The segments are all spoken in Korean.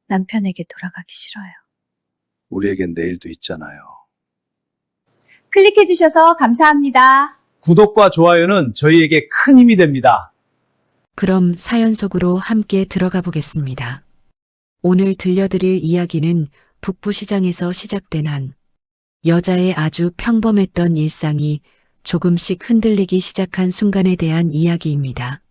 남편에게 돌아가기 싫어요. 우리에겐 내일도 있잖아요. 클릭해주셔서 감사합니다. 구독과 좋아요는 저희에게 큰 힘이 됩니다. 그럼 사연 속으로 함께 들어가 보겠습니다. 오늘 들려드릴 이야기는 북부시장에서 시작된 한 여자의 아주 평범했던 일상이 조금씩 흔들리기 시작한 순간에 대한 이야기입니다.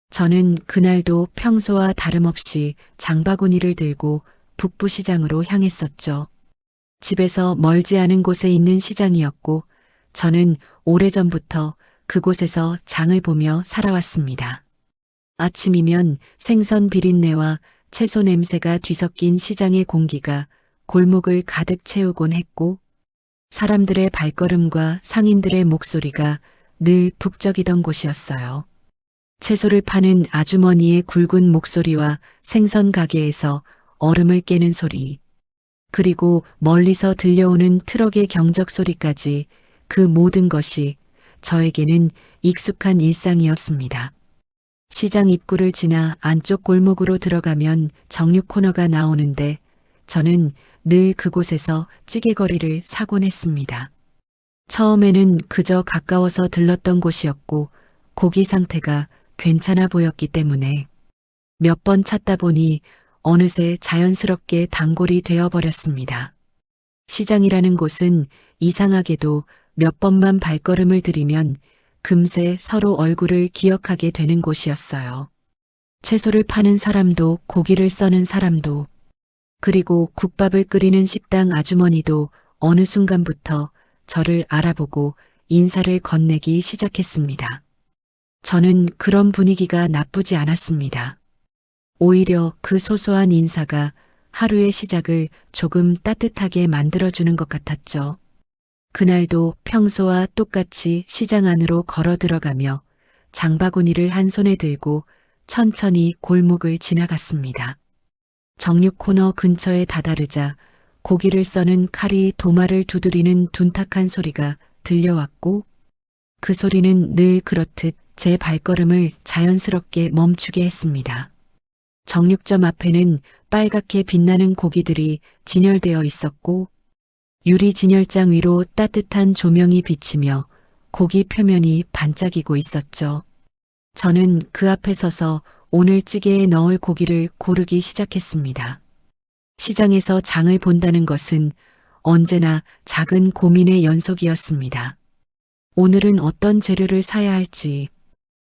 저는 그날도 평소와 다름없이 장바구니를 들고 북부시장으로 향했었죠. 집에서 멀지 않은 곳에 있는 시장이었고 저는 오래전부터 그곳에서 장을 보며 살아왔습니다. 아침이면 생선 비린내와 채소 냄새가 뒤섞인 시장의 공기가 골목을 가득 채우곤 했고 사람들의 발걸음과 상인들의 목소리가 늘 북적이던 곳이었어요. 채소를 파는 아주머니의 굵은 목소리와 생선 가게에서 얼음을 깨는 소리, 그리고 멀리서 들려오는 트럭의 경적 소리까지 그 모든 것이 저에게는 익숙한 일상이었습니다. 시장 입구를 지나 안쪽 골목으로 들어가면 정육 코너가 나오는데 저는 늘 그곳에서 찌개거리를 사곤 했습니다. 처음에는 그저 가까워서 들렀던 곳이었고 고기 상태가 괜찮아 보였기 때문에 몇 번 찾다 보니 어느새 자연스럽게 단골이 되어버렸습니다. 시장이라는 곳은 이상하게도 몇 번만 발걸음을 들이면 금세 서로 얼굴을 기억하게 되는 곳이었어요. 채소를 파는 사람도 고기를 써는 사람도 그리고 국밥을 끓이는 식당 아주머니도 어느 순간부터 저를 알아보고 인사를 건네기 시작했습니다. 저는 그런 분위기가 나쁘지 않았습니다. 오히려 그 소소한 인사가 하루의 시작을 조금 따뜻하게 만들어주는 것 같았죠. 그날도 평소와 똑같이 시장 안으로 걸어 들어가며 장바구니를 한 손에 들고 천천히 골목을 지나갔습니다. 정육 코너 근처에 다다르자 고기를 써는 칼이 도마를 두드리는 둔탁한 소리가 들려왔고 그 소리는 늘 그렇듯 제 발걸음을 자연스럽게 멈추게 했습니다. 정육점 앞에는 빨갛게 빛나는 고기들이 진열되어 있었고 유리 진열장 위로 따뜻한 조명이 비치며 고기 표면이 반짝이고 있었죠. 저는 그 앞에 서서 오늘 찌개에 넣을 고기를 고르기 시작했습니다. 시장에서 장을 본다는 것은 언제나 작은 고민의 연속이었습니다. 오늘은 어떤 재료를 사야 할지,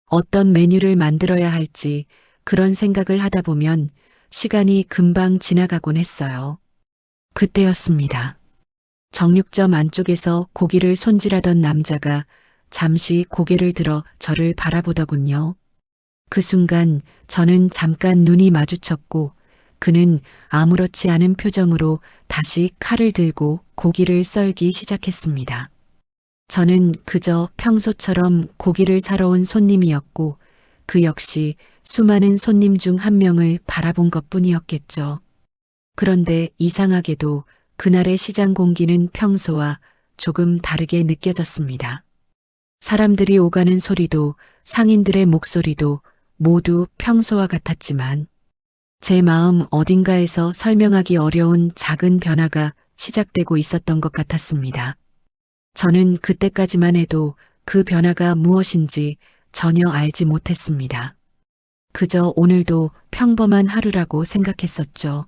어떤 메뉴를 만들어야 할지 그런 생각을 하다 보면 시간이 금방 지나가곤 했어요. 그때였습니다. 정육점 안쪽에서 고기를 손질하던 남자가 잠시 고개를 들어 저를 바라보더군요. 그 순간 저는 잠깐 눈이 마주쳤고 그는 아무렇지 않은 표정으로 다시 칼을 들고 고기를 썰기 시작했습니다. 저는 그저 평소처럼 고기를 사러 온 손님이었고 그 역시 수많은 손님 중 한 명을 바라본 것뿐이었겠죠. 그런데 이상하게도 그날의 시장 공기는 평소와 조금 다르게 느껴졌습니다. 사람들이 오가는 소리도 상인들의 목소리도 모두 평소와 같았지만 제 마음 어딘가에서 설명하기 어려운 작은 변화가 시작되고 있었던 것 같았습니다. 저는 그때까지만 해도 그 변화가 무엇인지 전혀 알지 못했습니다. 그저 오늘도 평범한 하루라고 생각했었죠.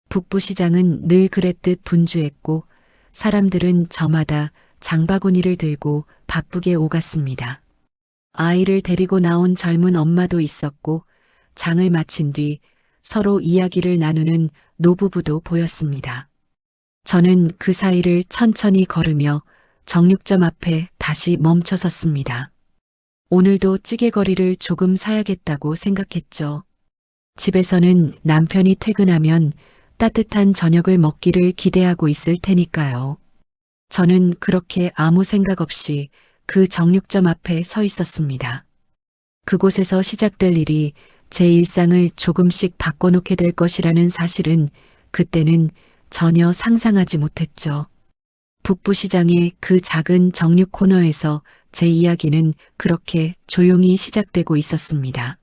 북부시장은 늘 그랬듯 분주했고 사람들은 저마다 장바구니를 들고 바쁘게 오갔습니다. 아이를 데리고 나온 젊은 엄마도 있었고 장을 마친 뒤 서로 이야기를 나누는 노부부도 보였습니다. 저는 그 사이를 천천히 걸으며 정육점 앞에 다시 멈춰 섰습니다. 오늘도 찌개거리를 조금 사야겠다고 생각했죠. 집에서는 남편이 퇴근하면 따뜻한 저녁을 먹기를 기대하고 있을 테니까요. 저는 그렇게 아무 생각 없이 그 정육점 앞에 서 있었습니다. 그곳에서 시작될 일이 제 일상을 조금씩 바꿔놓게 될 것이라는 사실은 그때는 전혀 상상하지 못했죠. 북부시장의 그 작은 정육 코너에서 제 이야기는 그렇게 조용히 시작되고 있었습니다.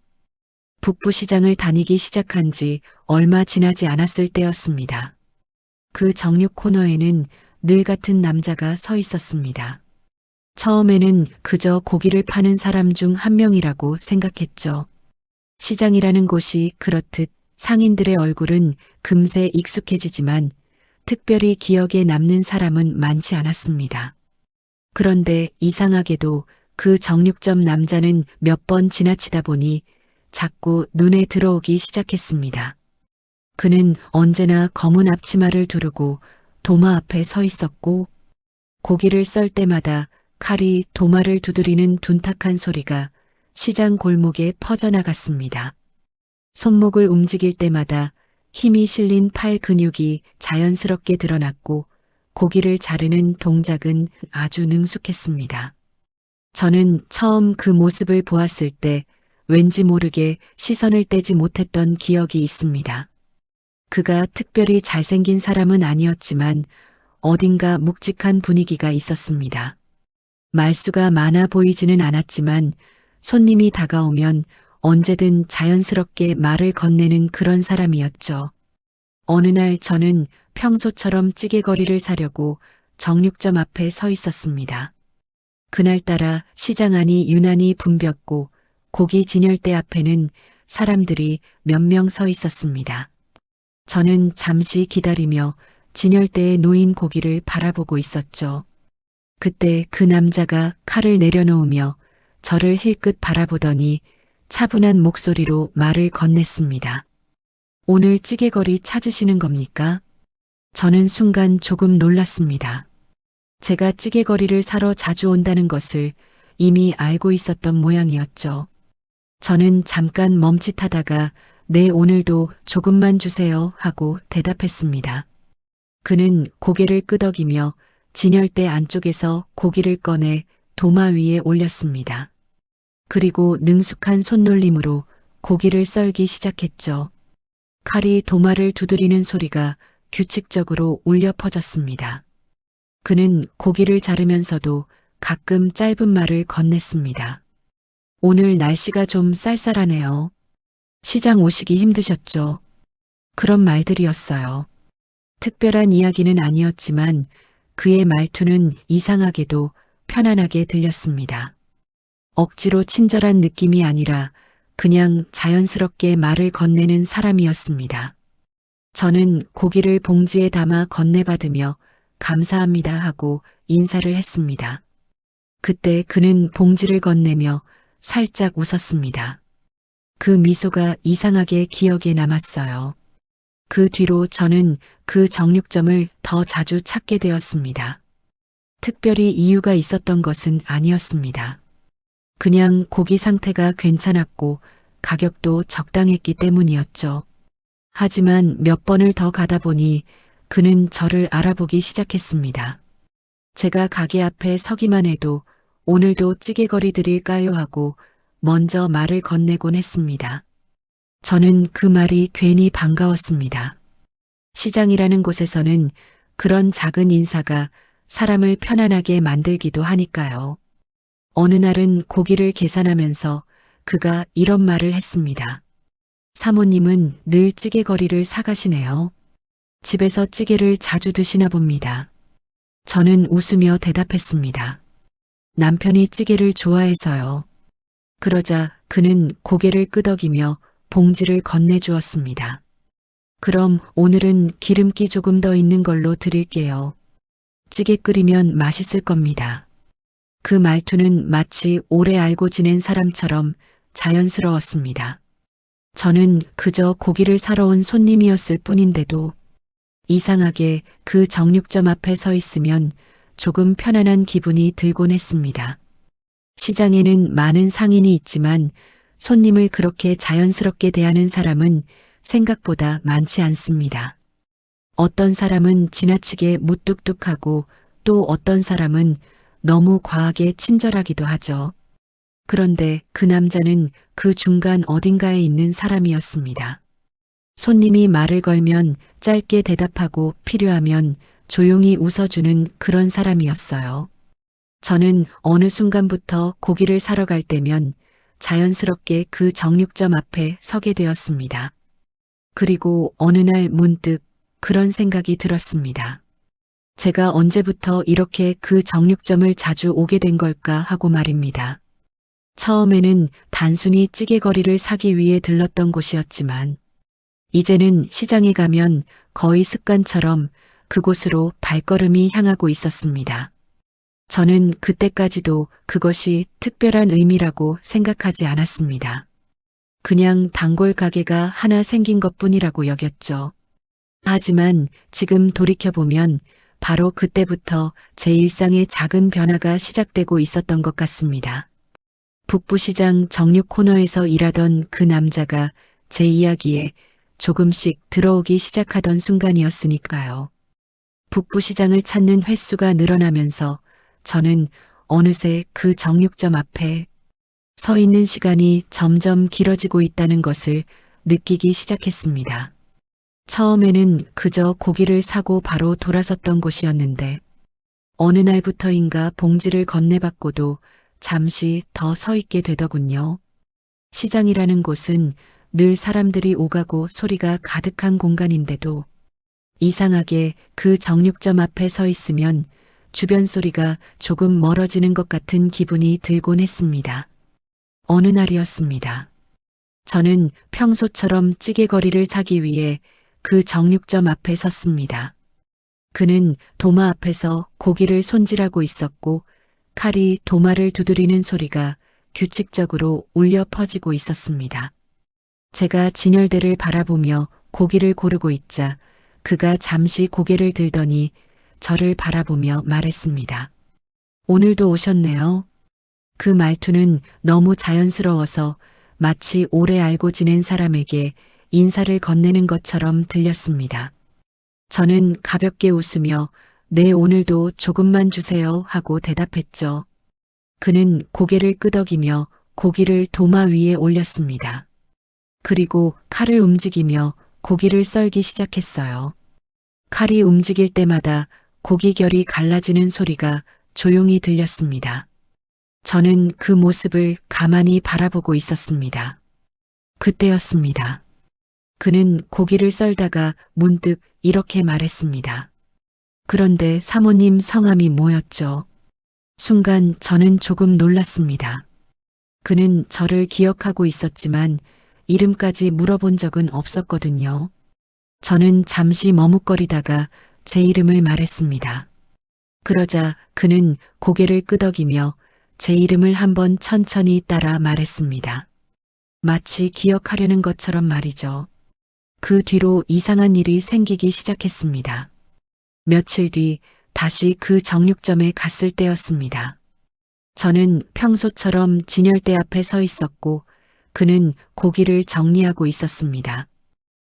북부시장을 다니기 시작한 지 얼마 지나지 않았을 때였습니다. 그 정육 코너에는 늘 같은 남자가 서 있었습니다. 처음에는 그저 고기를 파는 사람 중 한 명이라고 생각했죠. 시장이라는 곳이 그렇듯 상인들의 얼굴은 금세 익숙해지지만 특별히 기억에 남는 사람은 많지 않았습니다. 그런데 이상하게도 그 정육점 남자는 몇 번 지나치다 보니 자꾸 눈에 들어오기 시작했습니다. 그는 언제나 검은 앞치마를 두르고 도마 앞에 서 있었고 고기를 썰 때마다 칼이 도마를 두드리는 둔탁한 소리가 시장 골목에 퍼져나갔습니다. 손목을 움직일 때마다 힘이 실린 팔 근육이 자연스럽게 드러났고 고기를 자르는 동작은 아주 능숙했습니다. 저는 처음 그 모습을 보았을 때 왠지 모르게 시선을 떼지 못했던 기억이 있습니다. 그가 특별히 잘생긴 사람은 아니었지만 어딘가 묵직한 분위기가 있었습니다. 말수가 많아 보이지는 않았지만 손님이 다가오면 언제든 자연스럽게 말을 건네는 그런 사람이었죠. 어느 날 저는 평소처럼 찌개거리를 사려고 정육점 앞에 서 있었습니다. 그날따라 시장 안이 유난히 붐볐고 고기 진열대 앞에는 사람들이 몇 명 서 있었습니다. 저는 잠시 기다리며 진열대에 놓인 고기를 바라보고 있었죠. 그때 그 남자가 칼을 내려놓으며 저를 힐끗 바라보더니 차분한 목소리로 말을 건넸습니다. 오늘 찌개거리 찾으시는 겁니까? 저는 순간 조금 놀랐습니다. 제가 찌개거리를 사러 자주 온다는 것을 이미 알고 있었던 모양이었죠. 저는 잠깐 멈칫하다가 네, 오늘도 조금만 주세요 하고 대답했습니다. 그는 고개를 끄덕이며 진열대 안쪽에서 고기를 꺼내 도마 위에 올렸습니다. 그리고 능숙한 손놀림으로 고기를 썰기 시작했죠. 칼이 도마를 두드리는 소리가 규칙적으로 울려 퍼졌습니다. 그는 고기를 자르면서도 가끔 짧은 말을 건넸습니다. 오늘 날씨가 좀 쌀쌀하네요. 시장 오시기 힘드셨죠? 그런 말들이었어요. 특별한 이야기는 아니었지만 그의 말투는 이상하게도 편안하게 들렸습니다. 억지로 친절한 느낌이 아니라 그냥 자연스럽게 말을 건네는 사람이었습니다. 저는 고기를 봉지에 담아 건네받으며 감사합니다 하고 인사를 했습니다. 그때 그는 봉지를 건네며 살짝 웃었습니다. 그 미소가 이상하게 기억에 남았어요. 그 뒤로 저는 그 정육점을 더 자주 찾게 되었습니다. 특별히 이유가 있었던 것은 아니었습니다. 그냥 고기 상태가 괜찮았고 가격도 적당했기 때문이었죠. 하지만 몇 번을 더 가다 보니 그는 저를 알아보기 시작했습니다. 제가 가게 앞에 서기만 해도 오늘도 찌개거리 드릴까요 하고 먼저 말을 건네곤 했습니다. 저는 그 말이 괜히 반가웠습니다. 시장이라는 곳에서는 그런 작은 인사가 사람을 편안하게 만들기도 하니까요. 어느 날은 고기를 계산하면서 그가 이런 말을 했습니다. 사모님은 늘 찌개거리를 사가시네요. 집에서 찌개를 자주 드시나 봅니다. 저는 웃으며 대답했습니다. 남편이 찌개를 좋아해서요. 그러자 그는 고개를 끄덕이며 봉지를 건네주었습니다. 그럼 오늘은 기름기 조금 더 있는 걸로 드릴게요. 찌개 끓이면 맛있을 겁니다. 그 말투는 마치 오래 알고 지낸 사람처럼 자연스러웠습니다. 저는 그저 고기를 사러 온 손님이었을 뿐인데도 이상하게 그 정육점 앞에 서 있으면 조금 편안한 기분이 들곤 했습니다. 시장에는 많은 상인이 있지만 손님을 그렇게 자연스럽게 대하는 사람은 생각보다 많지 않습니다. 어떤 사람은 지나치게 무뚝뚝하고 또 어떤 사람은 너무 과하게 친절하기도 하죠. 그런데 그 남자는 그 중간 어딘가에 있는 사람이었습니다. 손님이 말을 걸면 짧게 대답하고 필요하면 조용히 웃어주는 그런 사람이었어요. 저는 어느 순간부터 고기를 사러 갈 때면 자연스럽게 그 정육점 앞에 서게 되었습니다. 그리고 어느 날 문득 그런 생각이 들었습니다. 제가 언제부터 이렇게 그 정육점을 자주 오게 된 걸까 하고 말입니다. 처음에는 단순히 찌개거리를 사기 위해 들렀던 곳이었지만 이제는 시장에 가면 거의 습관처럼 그곳으로 발걸음이 향하고 있었습니다. 저는 그때까지도 그것이 특별한 의미라고 생각하지 않았습니다. 그냥 단골 가게가 하나 생긴 것뿐이라고 여겼죠. 하지만 지금 돌이켜보면 바로 그때부터 제 일상의 작은 변화가 시작되고 있었던 것 같습니다. 북부시장 정육 코너에서 일하던 그 남자가 제 이야기에 조금씩 들어오기 시작하던 순간이었으니까요. 북부시장을 찾는 횟수가 늘어나면서 저는 어느새 그 정육점 앞에 서 있는 시간이 점점 길어지고 있다는 것을 느끼기 시작했습니다. 처음에는 그저 고기를 사고 바로 돌아섰던 곳이었는데 어느 날부터인가 봉지를 건네받고도 잠시 더 서 있게 되더군요. 시장이라는 곳은 늘 사람들이 오가고 소리가 가득한 공간인데도 이상하게 그 정육점 앞에 서 있으면 주변 소리가 조금 멀어지는 것 같은 기분이 들곤 했습니다. 어느 날이었습니다. 저는 평소처럼 찌개거리를 사기 위해 그 정육점 앞에 섰습니다. 그는 도마 앞에서 고기를 손질하고 있었고 칼이 도마를 두드리는 소리가 규칙적으로 울려 퍼지고 있었습니다. 제가 진열대를 바라보며 고기를 고르고 있자 그가 잠시 고개를 들더니 저를 바라보며 말했습니다. 오늘도 오셨네요. 그 말투는 너무 자연스러워서 마치 오래 알고 지낸 사람에게 인사를 건네는 것처럼 들렸습니다. 저는 가볍게 웃으며 네, 오늘도 조금만 주세요 하고 대답했죠. 그는 고개를 끄덕이며 고기를 도마 위에 올렸습니다. 그리고 칼을 움직이며 고기를 썰기 시작했어요. 칼이 움직일 때마다 고기 결이 갈라지는 소리가 조용히 들렸습니다. 저는 그 모습을 가만히 바라보고 있었습니다. 그때였습니다. 그는 고기를 썰다가 문득 이렇게 말했습니다. 그런데 사모님 성함이 뭐였죠? 순간 저는 조금 놀랐습니다. 그는 저를 기억하고 있었지만 이름까지 물어본 적은 없었거든요. 저는 잠시 머뭇거리다가 제 이름을 말했습니다. 그러자 그는 고개를 끄덕이며 제 이름을 한번 천천히 따라 말했습니다. 마치 기억하려는 것처럼 말이죠. 그 뒤로 이상한 일이 생기기 시작했습니다. 며칠 뒤 다시 그 정육점에 갔을 때였습니다. 저는 평소처럼 진열대 앞에 서 있었고 그는 고기를 정리하고 있었습니다.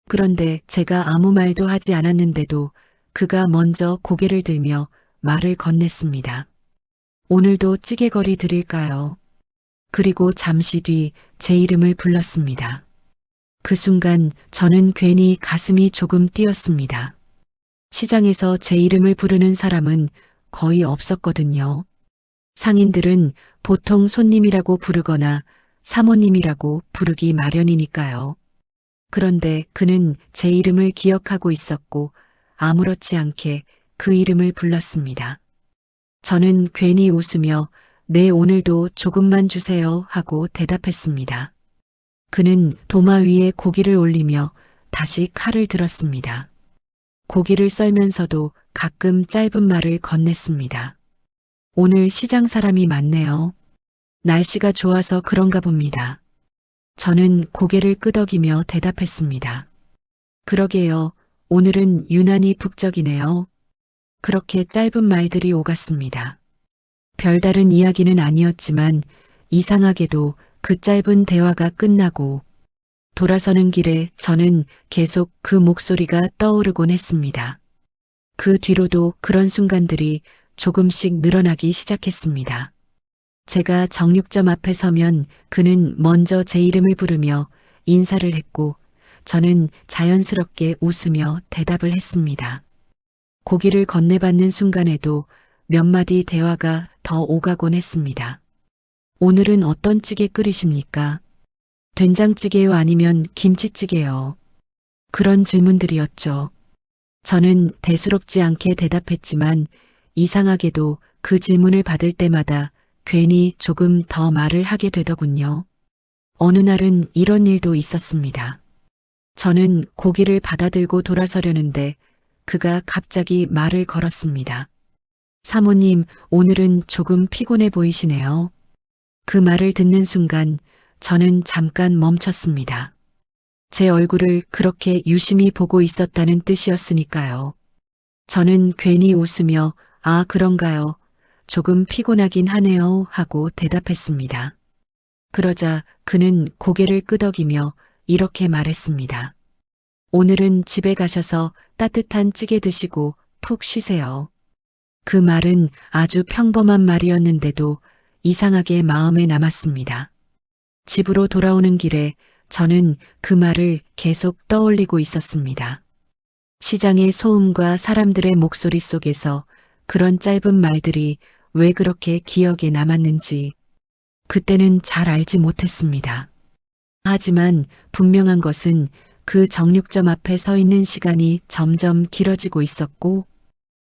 그런데 제가 아무 말도 하지 않았는데도 그가 먼저 고개를 들며 말을 건넸습니다. 오늘도 찌개거리 드릴까요? 그리고 잠시 뒤 제 이름을 불렀습니다. 그 순간 저는 괜히 가슴이 조금 뛰었습니다. 시장에서 제 이름을 부르는 사람은 거의 없었거든요. 상인들은 보통 손님이라고 부르거나 사모님이라고 부르기 마련이니까요. 그런데 그는 제 이름을 기억하고 있었고 아무렇지 않게 그 이름을 불렀습니다. 저는 괜히 웃으며 네, 오늘도 조금만 주세요 하고 대답했습니다. 그는 도마 위에 고기를 올리며 다시 칼을 들었습니다. 고기를 썰면서도 가끔 짧은 말을 건넸습니다. 오늘 시장 사람이 많네요. 날씨가 좋아서 그런가 봅니다. 저는 고개를 끄덕이며 대답했습니다. 그러게요. 오늘은 유난히 북적이네요. 그렇게 짧은 말들이 오갔습니다. 별다른 이야기는 아니었지만 이상하게도 그 짧은 대화가 끝나고 돌아서는 길에 저는 계속 그 목소리가 떠오르곤 했습니다. 그 뒤로도 그런 순간들이 조금씩 늘어나기 시작했습니다. 제가 정육점 앞에 서면 그는 먼저 제 이름을 부르며 인사를 했고 저는 자연스럽게 웃으며 대답을 했습니다. 고기를 건네받는 순간에도 몇 마디 대화가 더 오가곤 했습니다. 오늘은 어떤 찌개 끓이십니까? 된장찌개요 아니면 김치찌개요? 그런 질문들이었죠. 저는 대수롭지 않게 대답했지만 이상하게도 그 질문을 받을 때마다 괜히 조금 더 말을 하게 되더군요. 어느 날은 이런 일도 있었습니다. 저는 고기를 받아들고 돌아서려는데 그가 갑자기 말을 걸었습니다. 사모님, 오늘은 조금 피곤해 보이시네요. 그 말을 듣는 순간 저는 잠깐 멈췄습니다. 제 얼굴을 그렇게 유심히 보고 있었다는 뜻이었으니까요. 저는 괜히 웃으며 아, 그런가요? 조금 피곤하긴 하네요 하고 대답했습니다. 그러자 그는 고개를 끄덕이며 이렇게 말했습니다. 오늘은 집에 가셔서 따뜻한 찌개 드시고 푹 쉬세요. 그 말은 아주 평범한 말이었는데도 이상하게 마음에 남았습니다. 집으로 돌아오는 길에 저는 그 말을 계속 떠올리고 있었습니다. 시장의 소음과 사람들의 목소리 속에서 그런 짧은 말들이 왜 그렇게 기억에 남았는지 그때는 잘 알지 못했습니다. 하지만 분명한 것은 그 정육점 앞에 서 있는 시간이 점점 길어지고 있었고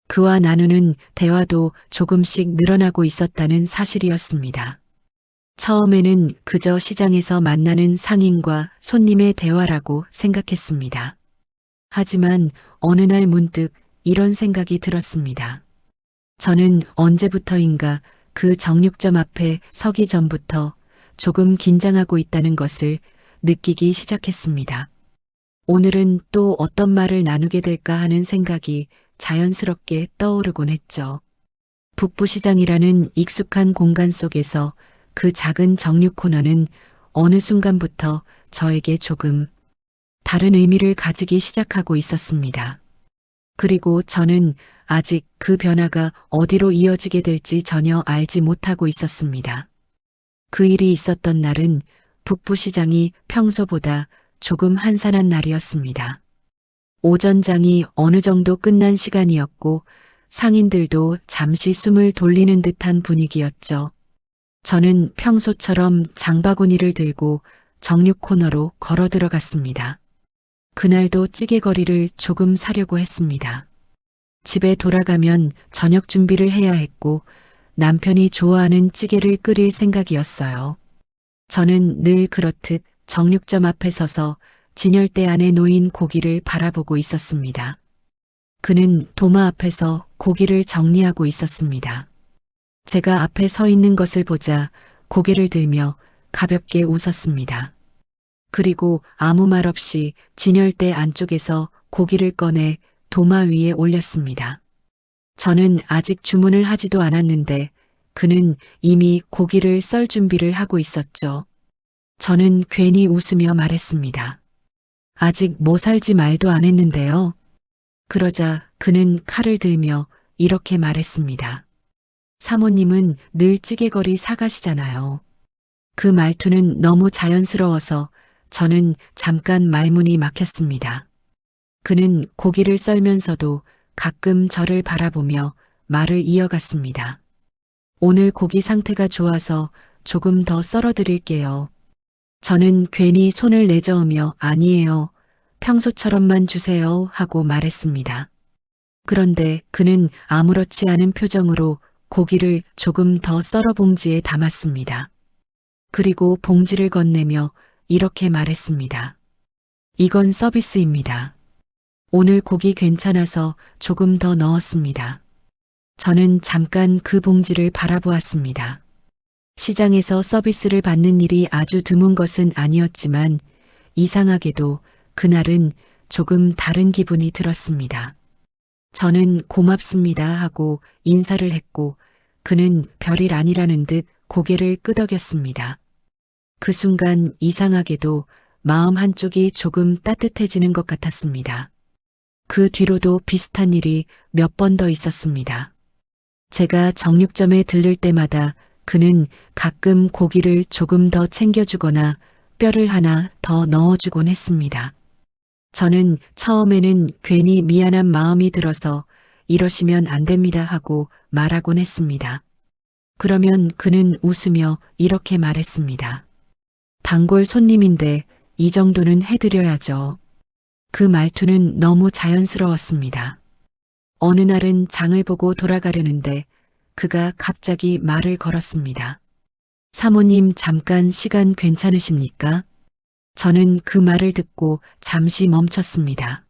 그와 나누는 대화도 조금씩 늘어나고 있었다는 사실이었습니다. 처음에는 그저 시장에서 만나는 상인과 손님의 대화라고 생각했습니다. 하지만 어느 날 문득 이런 생각이 들었습니다. 저는 언제부터인가 그 정육점 앞에 서기 전부터 조금 긴장하고 있다는 것을 느끼기 시작했습니다. 오늘은 또 어떤 말을 나누게 될까 하는 생각이 자연스럽게 떠오르곤 했죠. 북부시장이라는 익숙한 공간 속에서 그 작은 정육 코너는 어느 순간부터 저에게 조금 다른 의미를 가지기 시작하고 있었습니다. 그리고 저는 아직 그 변화가 어디로 이어지게 될지 전혀 알지 못하고 있었습니다. 그 일이 있었던 날은 북부시장이 평소보다 조금 한산한 날이었습니다. 오전장이 어느 정도 끝난 시간이었고 상인들도 잠시 숨을 돌리는 듯한 분위기였죠. 저는 평소처럼 장바구니를 들고 정육 코너로 걸어 들어갔습니다. 그날도 찌개거리를 조금 사려고 했습니다. 집에 돌아가면 저녁 준비를 해야 했고 남편이 좋아하는 찌개를 끓일 생각이었어요. 저는 늘 그렇듯 정육점 앞에 서서 진열대 안에 놓인 고기를 바라보고 있었습니다. 그는 도마 앞에서 고기를 정리하고 있었습니다. 제가 앞에 서 있는 것을 보자 고개를 들며 가볍게 웃었습니다. 그리고 아무 말 없이 진열대 안쪽에서 고기를 꺼내 도마 위에 올렸습니다. 저는 아직 주문을 하지도 않았는데 그는 이미 고기를 썰 준비를 하고 있었죠. 저는 괜히 웃으며 말했습니다. 아직 뭐 살지 말도 안 했는데요. 그러자 그는 칼을 들며 이렇게 말했습니다. 사모님은 늘 찌개거리 사가시잖아요. 그 말투는 너무 자연스러워서 저는 잠깐 말문이 막혔습니다. 그는 고기를 썰면서도 가끔 저를 바라보며 말을 이어갔습니다. 오늘 고기 상태가 좋아서 조금 더 썰어 드릴게요. 저는 괜히 손을 내저으며 아니에요. 평소처럼만 주세요 하고 말했습니다. 그런데 그는 아무렇지 않은 표정으로 고기를 조금 더 썰어 봉지에 담았습니다. 그리고 봉지를 건네며 이렇게 말했습니다. 이건 서비스입니다. 오늘 고기 괜찮아서 조금 더 넣었습니다. 저는 잠깐 그 봉지를 바라보았습니다. 시장에서 서비스를 받는 일이 아주 드문 것은 아니었지만 이상하게도 그날은 조금 다른 기분이 들었습니다. 저는 고맙습니다 하고 인사를 했고 그는 별일 아니라는 듯 고개를 끄덕였습니다. 그 순간 이상하게도 마음 한쪽이 조금 따뜻해지는 것 같았습니다. 그 뒤로도 비슷한 일이 몇 번 더 있었습니다. 제가 정육점에 들를 때마다 그는 가끔 고기를 조금 더 챙겨주거나 뼈를 하나 더 넣어주곤 했습니다. 저는 처음에는 괜히 미안한 마음이 들어서 이러시면 안 됩니다 하고 말하곤 했습니다. 그러면 그는 웃으며 이렇게 말했습니다. 단골 손님인데 이 정도는 해드려야죠. 그 말투는 너무 자연스러웠습니다. 어느 날은 장을 보고 돌아가려는데 그가 갑자기 말을 걸었습니다. 사모님 잠깐 시간 괜찮으십니까? 저는 그 말을 듣고 잠시 멈췄습니다.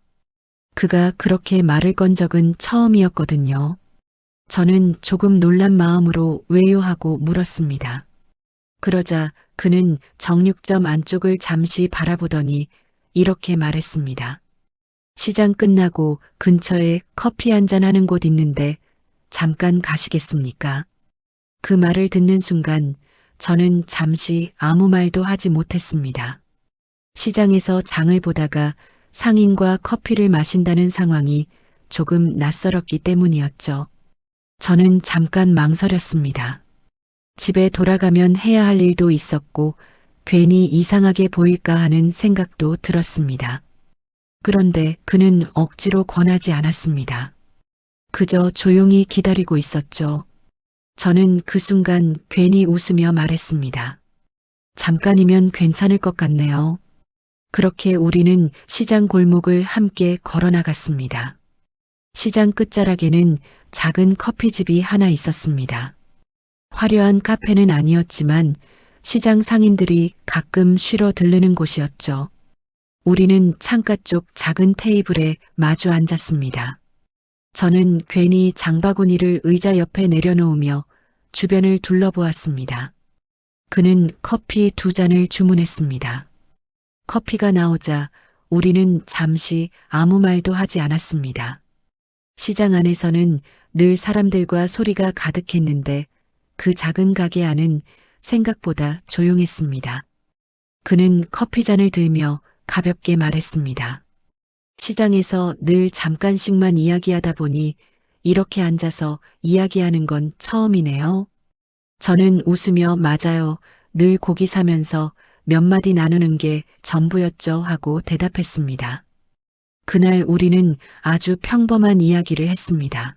그가 그렇게 말을 건 적은 처음이었거든요. 저는 조금 놀란 마음으로 왜요 하고 물었습니다. 그러자 그는 정육점 안쪽을 잠시 바라보더니 이렇게 말했습니다. 시장 끝나고 근처에 커피 한잔 하는 곳 있는데 잠깐 가시겠습니까? 그 말을 듣는 순간 저는 잠시 아무 말도 하지 못했습니다. 시장에서 장을 보다가 상인과 커피를 마신다는 상황이 조금 낯설었기 때문이었죠. 저는 잠깐 망설였습니다. 집에 돌아가면 해야 할 일도 있었고 괜히 이상하게 보일까 하는 생각도 들었습니다. 그런데 그는 억지로 권하지 않았습니다. 그저 조용히 기다리고 있었죠. 저는 그 순간 괜히 웃으며 말했습니다. 잠깐이면 괜찮을 것 같네요. 그렇게 우리는 시장 골목을 함께 걸어 나갔습니다. 시장 끝자락에는 작은 커피집이 하나 있었습니다. 화려한 카페는 아니었지만 시장 상인들이 가끔 쉬러 들르는 곳이었죠. 우리는 창가 쪽 작은 테이블에 마주 앉았습니다. 저는 괜히 장바구니를 의자 옆에 내려놓으며 주변을 둘러보았습니다. 그는 커피 2잔을 주문했습니다. 커피가 나오자 우리는 잠시 아무 말도 하지 않았습니다. 시장 안에서는 늘 사람들과 소리가 가득했는데 그 작은 가게 안은 생각보다 조용했습니다. 그는 커피잔을 들며 가볍게 말했습니다. 시장에서 늘 잠깐씩만 이야기하다 보니 이렇게 앉아서 이야기하는 건 처음이네요. 저는 웃으며 맞아요. 늘 고기 사면서 몇 마디 나누는 게 전부였죠 하고 대답했습니다. 그날 우리는 아주 평범한 이야기를 했습니다.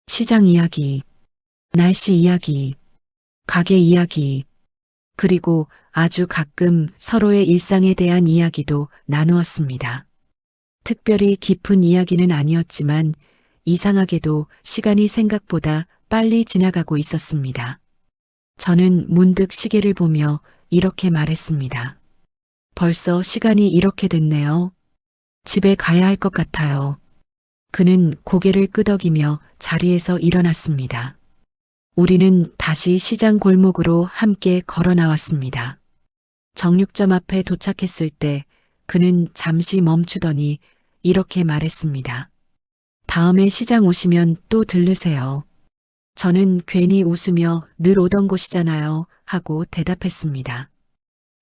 시장 이야기, 날씨 이야기, 가게 이야기, 그리고 아주 가끔 서로의 일상에 대한 이야기도 나누었습니다. 특별히 깊은 이야기는 아니었지만 이상하게도 시간이 생각보다 빨리 지나가고 있었습니다. 저는 문득 시계를 보며 이렇게 말했습니다. 벌써 시간이 이렇게 됐네요. 집에 가야 할 것 같아요. 그는 고개를 끄덕이며 자리에서 일어났습니다. 우리는 다시 시장 골목으로 함께 걸어 나왔습니다. 정육점 앞에 도착했을 때 그는 잠시 멈추더니 이렇게 말했습니다. 다음에 시장 오시면 또 들르세요. 저는 괜히 웃으며 늘 오던 곳이잖아요 하고 대답했습니다.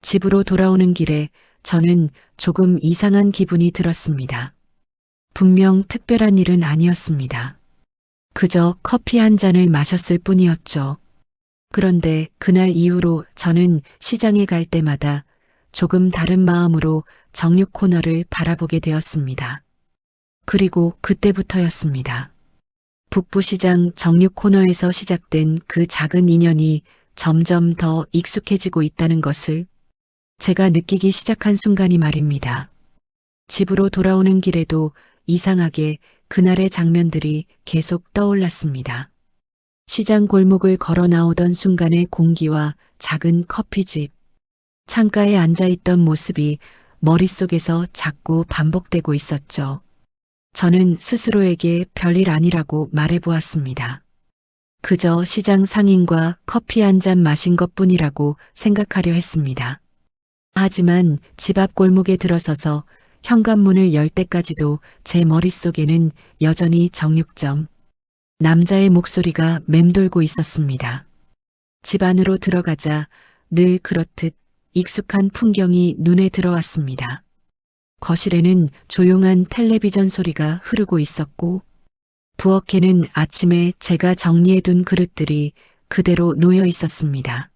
집으로 돌아오는 길에 저는 조금 이상한 기분이 들었습니다. 분명 특별한 일은 아니었습니다. 그저 커피 한 잔을 마셨을 뿐이었죠. 그런데 그날 이후로 저는 시장에 갈 때마다 조금 다른 마음으로 정육 코너를 바라보게 되었습니다. 그리고 그때부터였습니다. 북부시장 정육 코너에서 시작된 그 작은 인연이 점점 더 익숙해지고 있다는 것을 제가 느끼기 시작한 순간이 말입니다. 집으로 돌아오는 길에도 이상하게 그날의 장면들이 계속 떠올랐습니다. 시장 골목을 걸어 나오던 순간의 공기와 작은 커피집, 창가에 앉아있던 모습이 머릿속에서 자꾸 반복되고 있었죠. 저는 스스로에게 별일 아니라고 말해보았습니다. 그저 시장 상인과 커피 한 잔 마신 것뿐이라고 생각하려 했습니다. 하지만 집 앞 골목에 들어서서 현관문을 열 때까지도 제 머릿속에는 여전히 정육점, 남자의 목소리가 맴돌고 있었습니다. 집 안으로 들어가자 늘 그렇듯 익숙한 풍경이 눈에 들어왔습니다. 거실에는 조용한 텔레비전 소리가 흐르고 있었고 부엌에는 아침에 제가 정리해둔 그릇들이 그대로 놓여 있었습니다.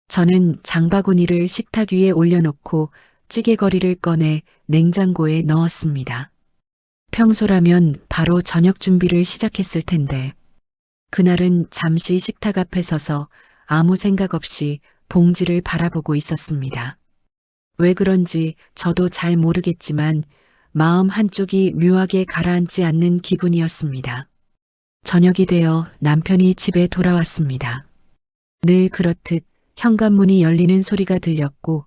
저는 장바구니를 식탁 위에 올려놓고 찌개거리를 꺼내 냉장고에 넣었습니다. 평소라면 바로 저녁 준비를 시작했을 텐데 그날은 잠시 식탁 앞에 서서 아무 생각 없이 봉지를 바라보고 있었습니다. 왜 그런지 저도 잘 모르겠지만 마음 한쪽이 묘하게 가라앉지 않는 기분이었습니다. 저녁이 되어 남편이 집에 돌아왔습니다. 늘 그렇듯 현관문이 열리는 소리가 들렸고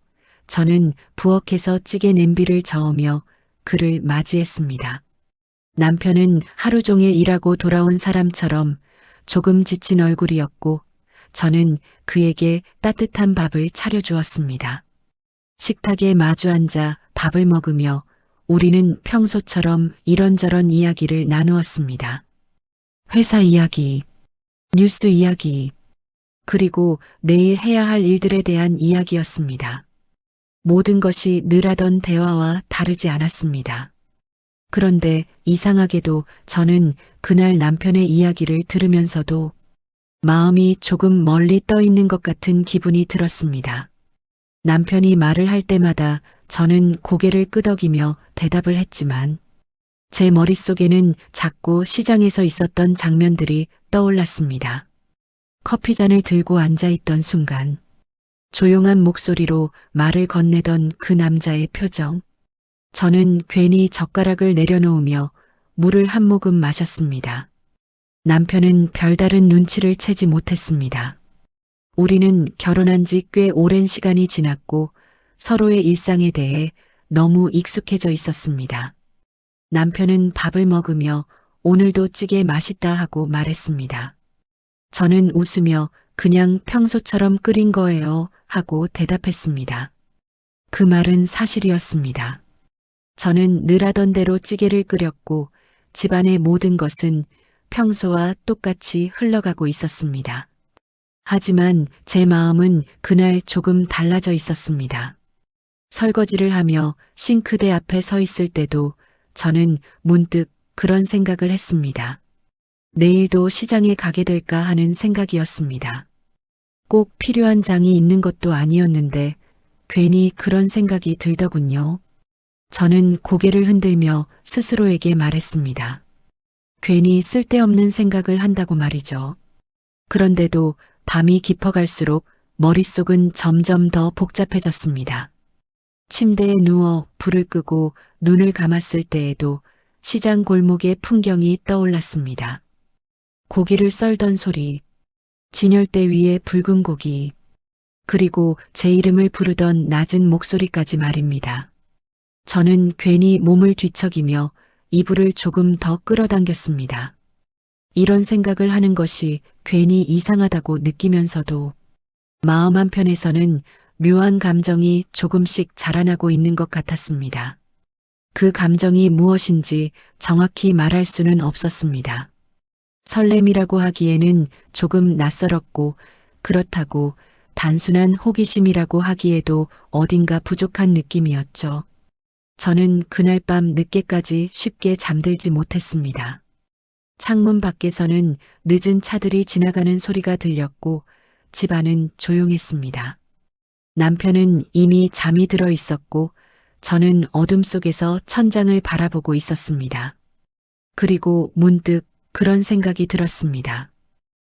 저는 부엌에서 찌개 냄비를 저으며 그를 맞이했습니다. 남편은 하루 종일 일하고 돌아온 사람처럼 조금 지친 얼굴이었고 저는 그에게 따뜻한 밥을 차려주었습니다. 식탁에 마주 앉아 밥을 먹으며 우리는 평소처럼 이런저런 이야기를 나누었습니다. 회사 이야기, 뉴스 이야기, 그리고 내일 해야 할 일들에 대한 이야기였습니다. 모든 것이 늘 하던 대화와 다르지 않았습니다. 그런데 이상하게도 저는 그날 남편의 이야기를 들으면서도 마음이 조금 멀리 떠 있는 것 같은 기분이 들었습니다. 남편이 말을 할 때마다 저는 고개를 끄덕이며 대답을 했지만 제 머릿속에는 자꾸 시장에서 있었던 장면들이 떠올랐습니다. 커피잔을 들고 앉아있던 순간 조용한 목소리로 말을 건네던 그 남자의 표정. 저는 괜히 젓가락을 내려놓으며 물을 한 모금 마셨습니다. 남편은 별다른 눈치를 채지 못했습니다. 우리는 결혼한 지 꽤 오랜 시간이 지났고 서로의 일상에 대해 너무 익숙해져 있었습니다. 남편은 밥을 먹으며 오늘도 찌개 맛있다 하고 말했습니다. 저는 웃으며 그냥 평소처럼 끓인 거예요 하고 대답했습니다. 그 말은 사실이었습니다. 저는 늘 하던 대로 찌개를 끓였고 집안의 모든 것은 평소와 똑같이 흘러가고 있었습니다. 하지만 제 마음은 그날 조금 달라져 있었습니다. 설거지를 하며 싱크대 앞에 서 있을 때도 저는 문득 그런 생각을 했습니다. 내일도 시장에 가게 될까 하는 생각이었습니다. 꼭 필요한 장이 있는 것도 아니었는데 괜히 그런 생각이 들더군요. 저는 고개를 흔들며 스스로에게 말했습니다. 괜히 쓸데없는 생각을 한다고 말이죠. 그런데도 밤이 깊어갈수록 머릿속은 점점 더 복잡해졌습니다. 침대에 누워 불을 끄고 눈을 감았을 때에도 시장 골목의 풍경이 떠올랐습니다. 고기를 썰던 소리, 진열대 위에 붉은 고기, 그리고 제 이름을 부르던 낮은 목소리까지 말입니다. 저는 괜히 몸을 뒤척이며 이불을 조금 더 끌어당겼습니다. 이런 생각을 하는 것이 괜히 이상하다고 느끼면서도 마음 한편에서는 묘한 감정이 조금씩 자라나고 있는 것 같았습니다. 그 감정이 무엇인지 정확히 말할 수는 없었습니다. 설렘이라고 하기에는 조금 낯설었고 그렇다고 단순한 호기심이라고 하기에도 어딘가 부족한 느낌이었죠. 저는 그날 밤 늦게까지 쉽게 잠들지 못했습니다. 창문 밖에서는 늦은 차들이 지나가는 소리가 들렸고 집안은 조용했습니다. 남편은 이미 잠이 들어 있었고 저는 어둠 속에서 천장을 바라보고 있었습니다. 그리고 문득 그런 생각이 들었습니다.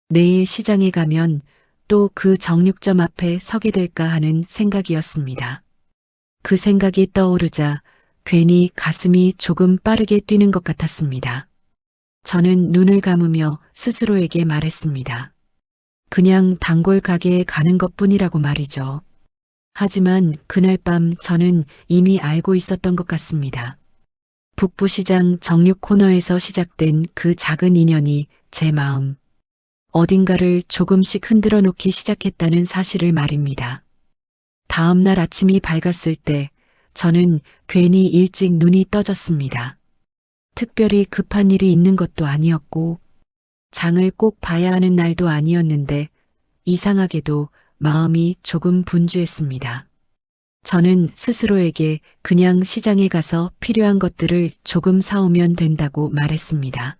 내일 시장에 가면 또 그 정육점 앞에 서게 될까 하는 생각이었습니다. 그 생각이 떠오르자 괜히 가슴이 조금 빠르게 뛰는 것 같았습니다. 저는 눈을 감으며 스스로에게 말했습니다. 그냥 단골 가게에 가는 것뿐이라고 말이죠. 하지만 그날 밤 저는 이미 알고 있었던 것 같습니다. 북부시장 정육 코너에서 시작된 그 작은 인연이 제 마음, 어딘가를 조금씩 흔들어 놓기 시작했다는 사실을 말입니다. 다음 날 아침이 밝았을 때 저는 괜히 일찍 눈이 떠졌습니다. 특별히 급한 일이 있는 것도 아니었고 장을 꼭 봐야 하는 날도 아니었는데 이상하게도 마음이 조금 분주했습니다. 저는 스스로에게 그냥 시장에 가서 필요한 것들을 조금 사오면 된다고 말했습니다.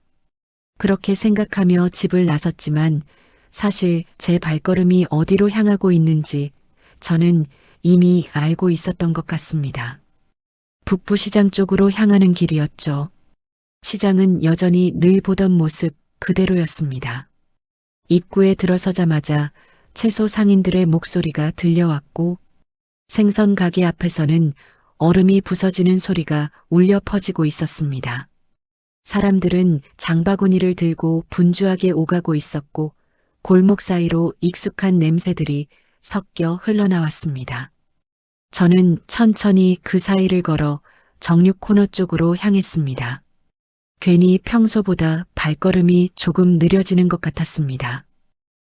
그렇게 생각하며 집을 나섰지만 사실 제 발걸음이 어디로 향하고 있는지 저는 이미 알고 있었던 것 같습니다. 북부시장 쪽으로 향하는 길이었죠. 시장은 여전히 늘 보던 모습 그대로였습니다. 입구에 들어서자마자 채소 상인들의 목소리가 들려왔고 생선 가게 앞에서는 얼음이 부서지는 소리가 울려 퍼지고 있었습니다. 사람들은 장바구니를 들고 분주하게 오가고 있었고 골목 사이로 익숙한 냄새들이 섞여 흘러나왔습니다. 저는 천천히 그 사이를 걸어 정육 코너 쪽으로 향했습니다. 괜히 평소보다 발걸음이 조금 느려지는 것 같았습니다.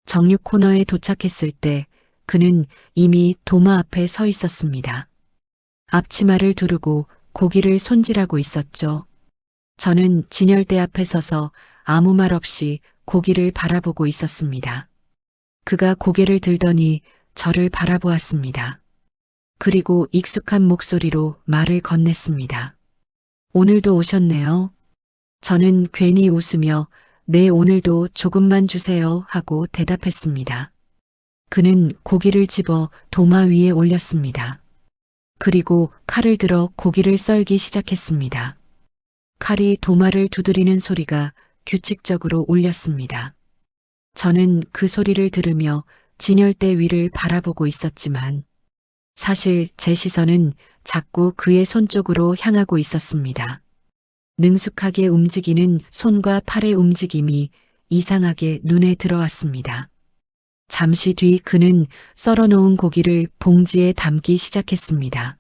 정육 코너에 도착했을 때 그는 이미 도마 앞에 서 있었습니다. 앞치마를 두르고 고기를 손질하고 있었죠. 저는 진열대 앞에 서서 아무 말 없이 고기를 바라보고 있었습니다. 그가 고개를 들더니 저를 바라보았습니다. 그리고 익숙한 목소리로 말을 건넸습니다. 오늘도 오셨네요. 저는 괜히 웃으며 네, 오늘도 조금만 주세요 하고 대답했습니다. 그는 고기를 집어 도마 위에 올렸습니다. 그리고 칼을 들어 고기를 썰기 시작했습니다. 칼이 도마를 두드리는 소리가 규칙적으로 울렸습니다. 저는 그 소리를 들으며 진열대 위를 바라보고 있었지만 사실 제 시선은 자꾸 그의 손 쪽으로 향하고 있었습니다. 능숙하게 움직이는 손과 팔의 움직임이 이상하게 눈에 들어왔습니다. 잠시 뒤 그는 썰어놓은 고기를 봉지에 담기 시작했습니다.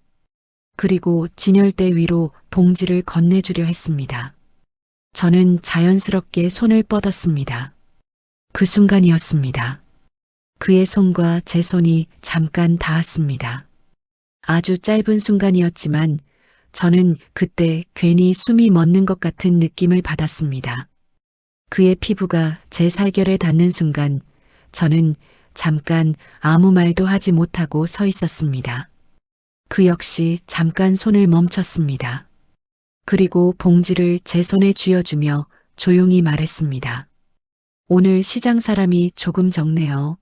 그리고 진열대 위로 봉지를 건네주려 했습니다. 저는 자연스럽게 손을 뻗었습니다. 그 순간이었습니다. 그의 손과 제 손이 잠깐 닿았습니다. 아주 짧은 순간이었지만 저는 그때 괜히 숨이 멎는 것 같은 느낌을 받았습니다. 그의 피부가 제 살결에 닿는 순간 저는 잠깐 아무 말도 하지 못하고 서 있었습니다. 그 역시 잠깐 손을 멈췄습니다. 그리고 봉지를 제 손에 쥐어주며 조용히 말했습니다. 오늘 시장 사람이 조금 적네요.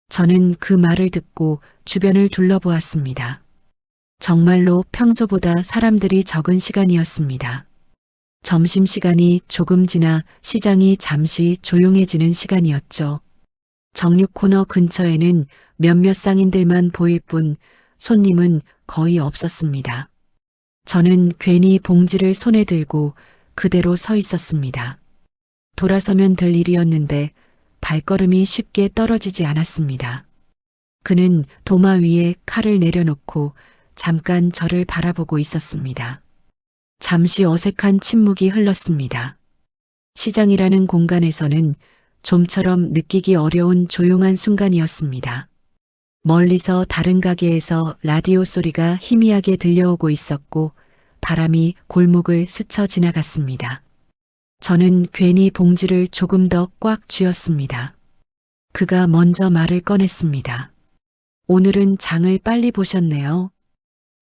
저는 그 말을 듣고 주변을 둘러보았습니다. 정말로 평소보다 사람들이 적은 시간이었습니다. 점심시간이 조금 지나 시장이 잠시 조용해지는 시간이었죠. 정육 코너 근처에는 몇몇 상인들만 보일 뿐 손님은 거의 없었습니다. 저는 괜히 봉지를 손에 들고 그대로 서 있었습니다. 돌아서면 될 일이었는데 발걸음이 쉽게 떨어지지 않았습니다. 그는 도마 위에 칼을 내려놓고 잠깐 저를 바라보고 있었습니다. 잠시 어색한 침묵이 흘렀습니다. 시장이라는 공간에서는 좀처럼 느끼기 어려운 조용한 순간이었습니다. 멀리서 다른 가게에서 라디오 소리가 희미하게 들려오고 있었고 바람이 골목을 스쳐 지나갔습니다. 저는 괜히 봉지를 조금 더 꽉 쥐었습니다. 그가 먼저 말을 꺼냈습니다. 오늘은 장을 빨리 보셨네요.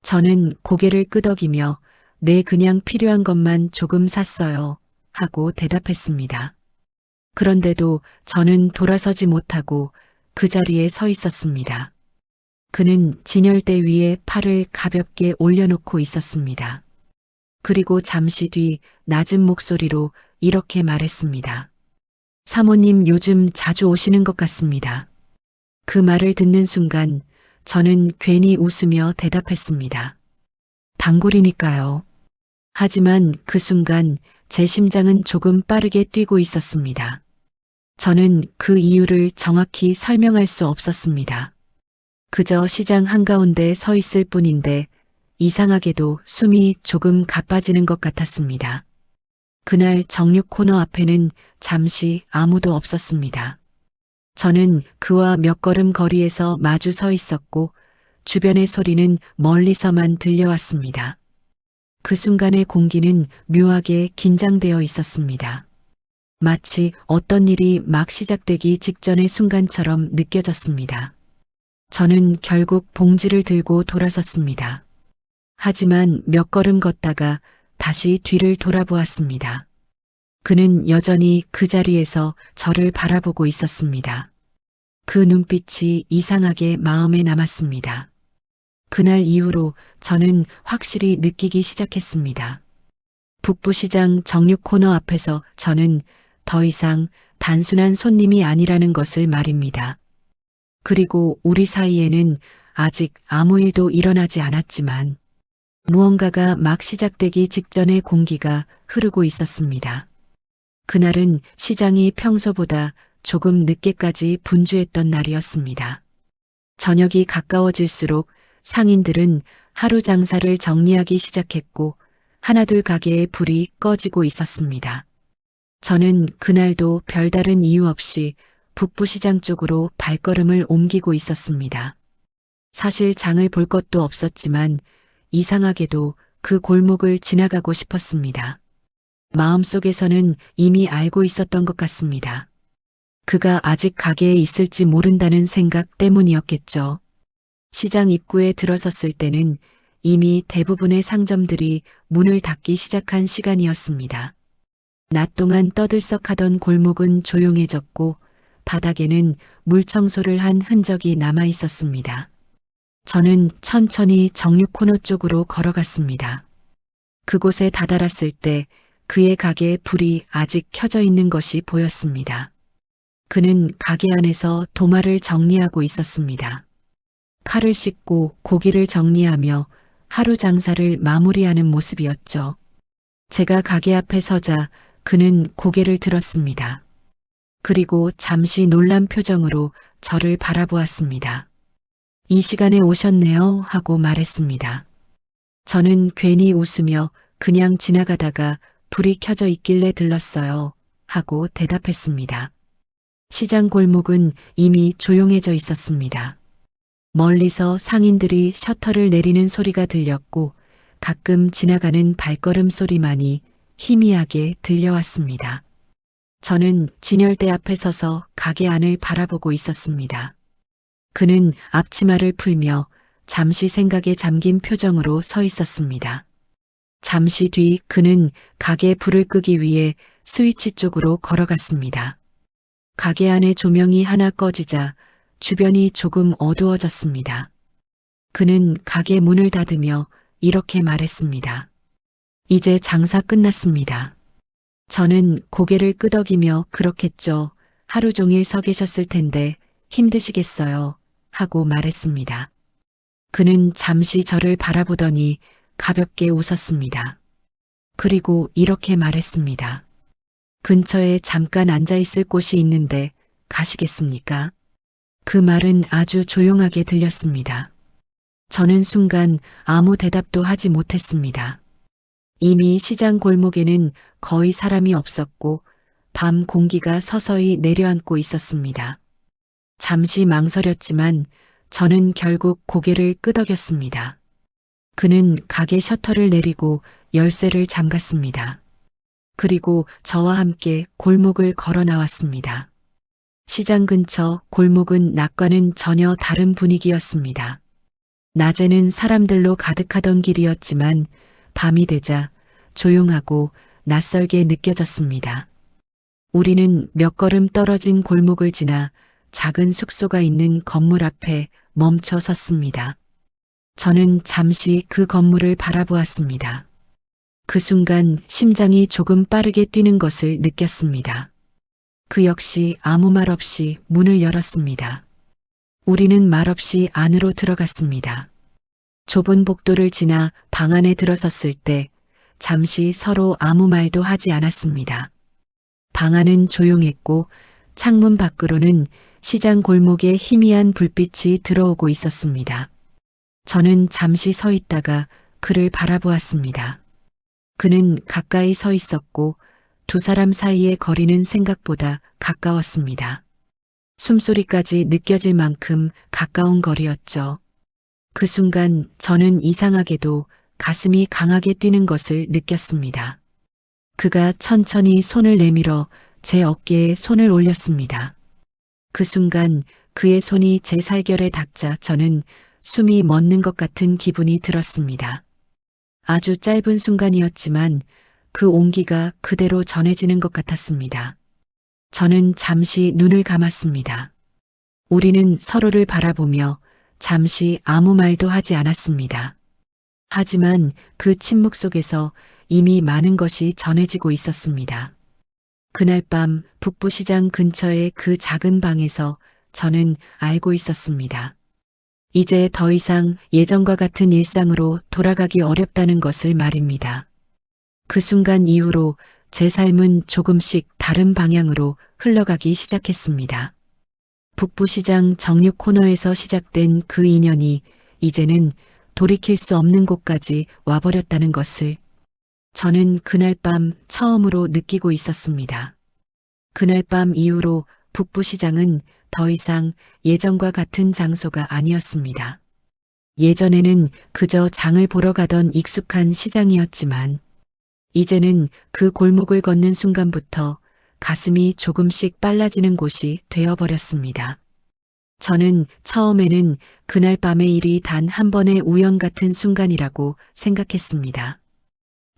저는 고개를 끄덕이며 네, 그냥 필요한 것만 조금 샀어요 하고 대답했습니다. 그런데도 저는 돌아서지 못하고 그 자리에 서 있었습니다. 그는 진열대 위에 팔을 가볍게 올려놓고 있었습니다. 그리고 잠시 뒤 낮은 목소리로 이렇게 말했습니다. 사모님 요즘 자주 오시는 것 같습니다. 그 말을 듣는 순간 저는 괜히 웃으며 대답했습니다. 단골이니까요. 하지만 그 순간 제 심장은 조금 빠르게 뛰고 있었습니다. 저는 그 이유를 정확히 설명할 수 없었습니다. 그저 시장 한가운데 서 있을 뿐인데 이상하게도 숨이 조금 가빠지는 것 같았습니다. 그날 정육 코너 앞에는 잠시 아무도 없었습니다. 저는 그와 몇 걸음 거리에서 마주 서 있었고 주변의 소리는 멀리서만 들려왔습니다. 그 순간의 공기는 묘하게 긴장되어 있었습니다. 마치 어떤 일이 막 시작되기 직전의 순간처럼 느껴졌습니다. 저는 결국 봉지를 들고 돌아섰습니다. 하지만 몇 걸음 걷다가 다시 뒤를 돌아보았습니다. 그는 여전히 그 자리에서 저를 바라보고 있었습니다. 그 눈빛이 이상하게 마음에 남았습니다. 그날 이후로 저는 확실히 느끼기 시작했습니다. 북부시장 정육 코너 앞에서 저는 더 이상 단순한 손님이 아니라는 것을 말입니다. 그리고 우리 사이에는 아직 아무 일도 일어나지 않았지만 무언가가 막 시작되기 직전의 공기가 흐르고 있었습니다. 그날은 시장이 평소보다 조금 늦게까지 분주했던 날이었습니다. 저녁이 가까워질수록 상인들은 하루 장사를 정리하기 시작했고 하나둘 가게의 불이 꺼지고 있었습니다. 저는 그날도 별다른 이유 없이 북부시장 쪽으로 발걸음을 옮기고 있었습니다. 사실 장을 볼 것도 없었지만 이상하게도 그 골목을 지나가고 싶었습니다. 마음속에서는 이미 알고 있었던 것 같습니다. 그가 아직 가게에 있을지 모른다는 생각 때문이었겠죠. 시장 입구에 들어섰을 때는 이미 대부분의 상점들이 문을 닫기 시작한 시간이었습니다. 낮 동안 떠들썩하던 골목은 조용해졌고 바닥에는 물 청소를 한 흔적이 남아 있었습니다. 저는 천천히 정육 코너 쪽으로 걸어갔습니다. 그곳에 다다랐을 때 그의 가게에 불이 아직 켜져 있는 것이 보였습니다. 그는 가게 안에서 도마를 정리하고 있었습니다. 칼을 씻고 고기를 정리하며 하루 장사를 마무리하는 모습이었죠. 제가 가게 앞에 서자 그는 고개를 들었습니다. 그리고 잠시 놀란 표정으로 저를 바라보았습니다. 이 시간에 오셨네요 하고 말했습니다. 저는 괜히 웃으며 그냥 지나가다가 불이 켜져 있길래 들렀어요 하고 대답했습니다. 시장 골목은 이미 조용해져 있었습니다. 멀리서 상인들이 셔터를 내리는 소리가 들렸고 가끔 지나가는 발걸음 소리만이 희미하게 들려왔습니다. 저는 진열대 앞에 서서 가게 안을 바라보고 있었습니다. 그는 앞치마를 풀며 잠시 생각에 잠긴 표정으로 서 있었습니다. 잠시 뒤 그는 가게 불을 끄기 위해 스위치 쪽으로 걸어갔습니다. 가게 안에 조명이 하나 꺼지자 주변이 조금 어두워졌습니다. 그는 가게 문을 닫으며 이렇게 말했습니다. 이제 장사 끝났습니다. 저는 고개를 끄덕이며 그렇겠죠. 하루 종일 서 계셨을 텐데 힘드시겠어요. 하고 말했습니다. 그는 잠시 저를 바라보더니 가볍게 웃었습니다. 그리고 이렇게 말했습니다. 근처에 잠깐 앉아 있을 곳이 있는데 가시겠습니까? 그 말은 아주 조용하게 들렸습니다. 저는 순간 아무 대답도 하지 못했습니다. 이미 시장 골목에는 거의 사람이 없었고 밤 공기가 서서히 내려앉고 있었습니다. 잠시 망설였지만 저는 결국 고개를 끄덕였습니다. 그는 가게 셔터를 내리고 열쇠를 잠갔습니다. 그리고 저와 함께 골목을 걸어 나왔습니다. 시장 근처 골목은 낮과는 전혀 다른 분위기였습니다. 낮에는 사람들로 가득하던 길이었지만 밤이 되자 조용하고 낯설게 느껴졌습니다. 우리는 몇 걸음 떨어진 골목을 지나 작은 숙소가 있는 건물 앞에 멈춰 섰습니다. 저는 잠시 그 건물을 바라보았습니다. 그 순간 심장이 조금 빠르게 뛰는 것을 느꼈습니다. 그 역시 아무 말 없이 문을 열었습니다. 우리는 말없이 안으로 들어갔습니다. 좁은 복도를 지나 방 안에 들어섰을 때 잠시 서로 아무 말도 하지 않았습니다. 방 안은 조용했고 창문 밖으로는 시장 골목에 희미한 불빛이 들어오고 있었습니다. 저는 잠시 서 있다가 그를 바라보았습니다. 그는 가까이 서 있었고 두 사람 사이의 거리는 생각보다 가까웠습니다. 숨소리까지 느껴질 만큼 가까운 거리였죠. 그 순간 저는 이상하게도 가슴이 강하게 뛰는 것을 느꼈습니다. 그가 천천히 손을 내밀어 제 어깨에 손을 올렸습니다. 그 순간 그의 손이 제 살결에 닿자 저는 숨이 멎는 것 같은 기분이 들었습니다. 아주 짧은 순간이었지만 그 온기가 그대로 전해지는 것 같았습니다. 저는 잠시 눈을 감았습니다. 우리는 서로를 바라보며 잠시 아무 말도 하지 않았습니다. 하지만 그 침묵 속에서 이미 많은 것이 전해지고 있었습니다. 그날 밤 북부시장 근처의 그 작은 방에서 저는 알고 있었습니다. 이제 더 이상 예전과 같은 일상으로 돌아가기 어렵다는 것을 말입니다. 그 순간 이후로 제 삶은 조금씩 다른 방향으로 흘러가기 시작했습니다. 북부시장 정육 코너에서 시작된 그 인연이 이제는 돌이킬 수 없는 곳까지 와버렸다는 것을 저는 그날 밤 처음으로 느끼고 있었습니다. 그날 밤 이후로 북부시장은 더 이상 예전과 같은 장소가 아니었습니다. 예전에는 그저 장을 보러 가던 익숙한 시장이었지만 이제는 그 골목을 걷는 순간부터 가슴이 조금씩 빨라지는 곳이 되어버렸습니다. 저는 처음에는 그날 밤의 일이 단 한 번의 우연 같은 순간이라고 생각했습니다.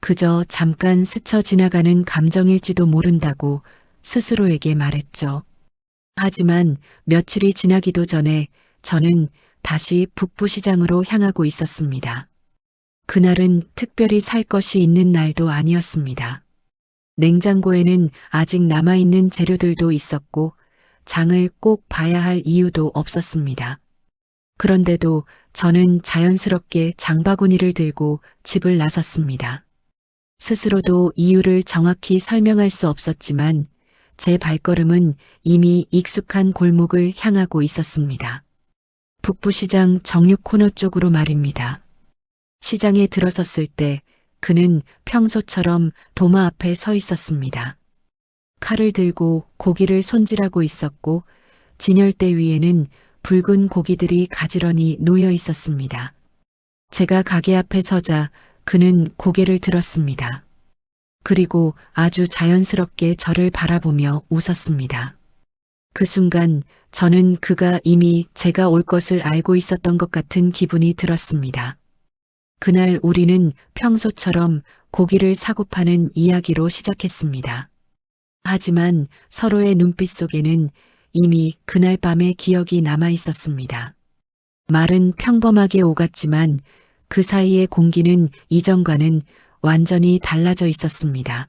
그저 잠깐 스쳐 지나가는 감정일지도 모른다고 스스로에게 말했죠. 하지만 며칠이 지나기도 전에 저는 다시 북부시장으로 향하고 있었습니다. 그날은 특별히 살 것이 있는 날도 아니었습니다. 냉장고에는 아직 남아있는 재료들도 있었고 장을 꼭 봐야 할 이유도 없었습니다. 그런데도 저는 자연스럽게 장바구니를 들고 집을 나섰습니다. 스스로도 이유를 정확히 설명할 수 없었지만 제 발걸음은 이미 익숙한 골목을 향하고 있었습니다. 북부시장 정육 코너 쪽으로 말입니다. 시장에 들어섰을 때 그는 평소처럼 도마 앞에 서 있었습니다. 칼을 들고 고기를 손질하고 있었고 진열대 위에는 붉은 고기들이 가지런히 놓여 있었습니다. 제가 가게 앞에 서자 그는 고개를 들었습니다. 그리고 아주 자연스럽게 저를 바라보며 웃었습니다. 그 순간 저는 그가 이미 제가 올 것을 알고 있었던 것 같은 기분이 들었습니다. 그날 우리는 평소처럼 고기를 사고 파는 이야기로 시작했습니다. 하지만 서로의 눈빛 속에는 이미 그날 밤의 기억이 남아 있었습니다. 말은 평범하게 오갔지만 그 사이의 공기는 이전과는 완전히 달라져 있었습니다.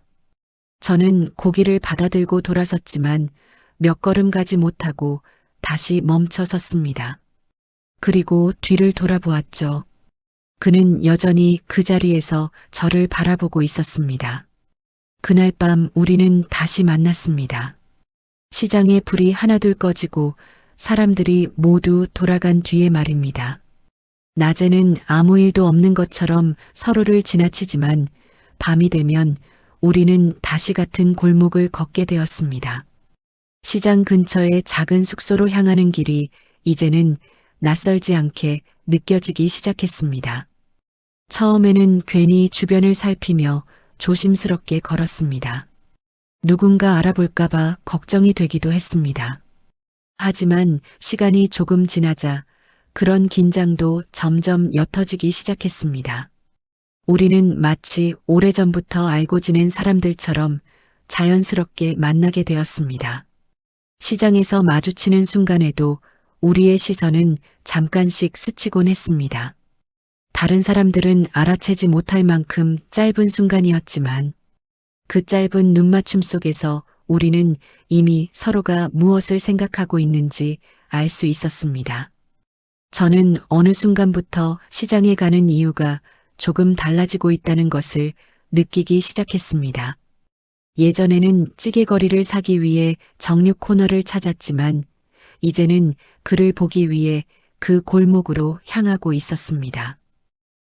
저는 고기를 받아들고 돌아섰지만 몇 걸음 가지 못하고 다시 멈춰 섰습니다. 그리고 뒤를 돌아보았죠. 그는 여전히 그 자리에서 저를 바라보고 있었습니다. 그날 밤 우리는 다시 만났습니다. 시장의 불이 하나둘 꺼지고 사람들이 모두 돌아간 뒤에 말입니다. 낮에는 아무 일도 없는 것처럼 서로를 지나치지만 밤이 되면 우리는 다시 같은 골목을 걷게 되었습니다. 시장 근처의 작은 숙소로 향하는 길이 이제는 낯설지 않게 느껴지기 시작했습니다. 처음에는 괜히 주변을 살피며 조심스럽게 걸었습니다. 누군가 알아볼까봐 걱정이 되기도 했습니다. 하지만 시간이 조금 지나자 그런 긴장도 점점 옅어지기 시작했습니다. 우리는 마치 오래전부터 알고 지낸 사람들처럼 자연스럽게 만나게 되었습니다. 시장에서 마주치는 순간에도 우리의 시선은 잠깐씩 스치곤 했습니다. 다른 사람들은 알아채지 못할 만큼 짧은 순간이었지만 그 짧은 눈맞춤 속에서 우리는 이미 서로가 무엇을 생각하고 있는지 알 수 있었습니다. 저는 어느 순간부터 시장에 가는 이유가 조금 달라지고 있다는 것을 느끼기 시작했습니다. 예전에는 찌개거리를 사기 위해 정육 코너를 찾았지만 이제는 그를 보기 위해 그 골목으로 향하고 있었습니다.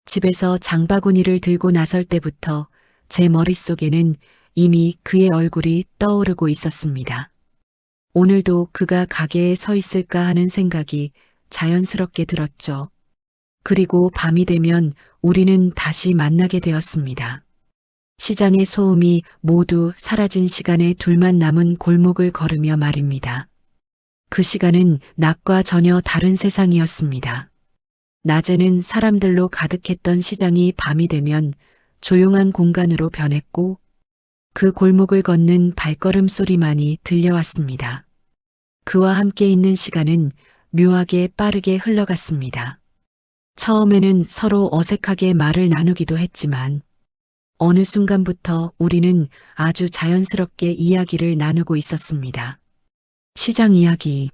집에서 장바구니를 들고 나설 때부터 제 머릿속에는 이미 그의 얼굴이 떠오르고 있었습니다. 오늘도 그가 가게에 서 있을까 하는 생각이 자연스럽게 들었죠. 그리고 밤이 되면 우리는 다시 만나게 되었습니다. 시장의 소음이 모두 사라진 시간에 둘만 남은 골목을 걸으며 말입니다. 그 시간은 낮과 전혀 다른 세상이었습니다. 낮에는 사람들로 가득했던 시장이 밤이 되면 조용한 공간으로 변했고 그 골목을 걷는 발걸음 소리만이 들려왔습니다. 그와 함께 있는 시간은 묘하게 빠르게 흘러갔습니다. 처음에는 서로 어색하게 말을 나누기도 했지만 어느 순간부터 우리는 아주 자연스럽게 이야기를 나누고 있었습니다. 시장 이야기,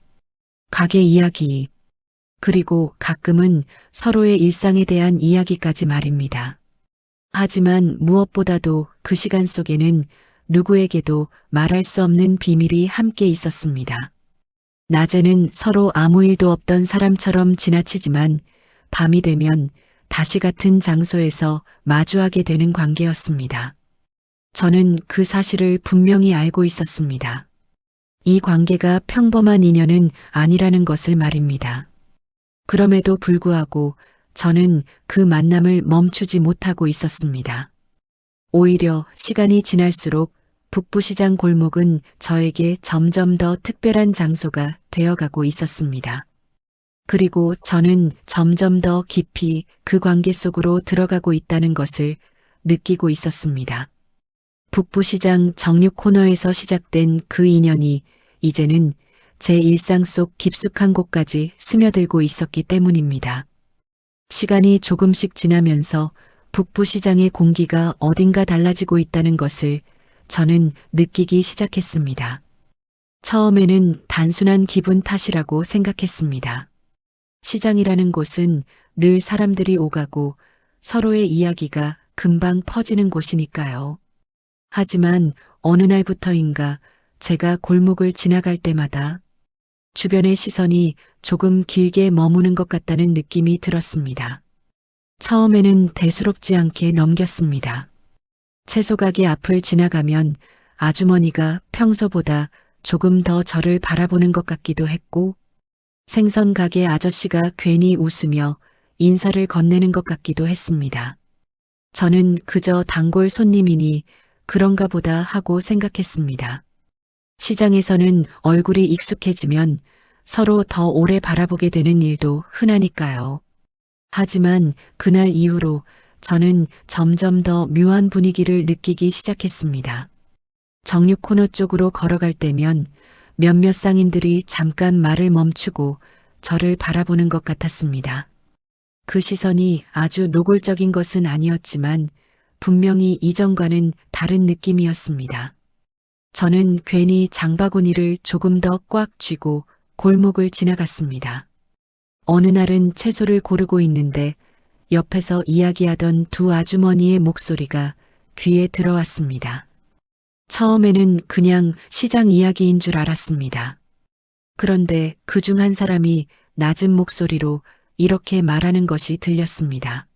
가게 이야기, 그리고 가끔은 서로의 일상에 대한 이야기까지 말입니다. 하지만 무엇보다도 그 시간 속에는 누구에게도 말할 수 없는 비밀이 함께 있었습니다. 낮에는 서로 아무 일도 없던 사람처럼 지나치지만 밤이 되면 다시 같은 장소에서 마주하게 되는 관계였습니다. 저는 그 사실을 분명히 알고 있었습니다. 이 관계가 평범한 인연은 아니라는 것을 말입니다. 그럼에도 불구하고 저는 그 만남을 멈추지 못하고 있었습니다. 오히려 시간이 지날수록 북부시장 골목은 저에게 점점 더 특별한 장소가 되어가고 있었습니다. 그리고 저는 점점 더 깊이 그 관계 속으로 들어가고 있다는 것을 느끼고 있었습니다. 북부시장 정육 코너에서 시작된 그 인연이 이제는 제 일상 속 깊숙한 곳까지 스며들고 있었기 때문입니다. 시간이 조금씩 지나면서 북부시장의 공기가 어딘가 달라지고 있다는 것을 저는 느끼기 시작했습니다. 처음에는 단순한 기분 탓이라고 생각했습니다. 시장이라는 곳은 늘 사람들이 오가고 서로의 이야기가 금방 퍼지는 곳이니까요. 하지만 어느 날부터인가 제가 골목을 지나갈 때마다 주변의 시선이 조금 길게 머무는 것 같다는 느낌이 들었습니다. 처음에는 대수롭지 않게 넘겼습니다. 채소 가게 앞을 지나가면 아주머니가 평소보다 조금 더 저를 바라보는 것 같기도 했고, 생선 가게 아저씨가 괜히 웃으며 인사를 건네는 것 같기도 했습니다. 저는 그저 단골 손님이니 그런가 보다 하고 생각했습니다. 시장에서는 얼굴이 익숙해지면 서로 더 오래 바라보게 되는 일도 흔하니까요. 하지만 그날 이후로 저는 점점 더 묘한 분위기를 느끼기 시작했습니다. 정육 코너 쪽으로 걸어갈 때면 몇몇 상인들이 잠깐 말을 멈추고 저를 바라보는 것 같았습니다. 그 시선이 아주 노골적인 것은 아니었지만 분명히 이전과는 다른 느낌이었습니다. 저는 괜히 장바구니를 조금 더 꽉 쥐고 골목을 지나갔습니다. 어느 날은 채소를 고르고 있는데 옆에서 이야기하던 두 아주머니의 목소리가 귀에 들어왔습니다. 처음에는 그냥 시장 이야기인 줄 알았습니다. 그런데 그중 한 사람이 낮은 목소리로 이렇게 말하는 것이 들렸습니다.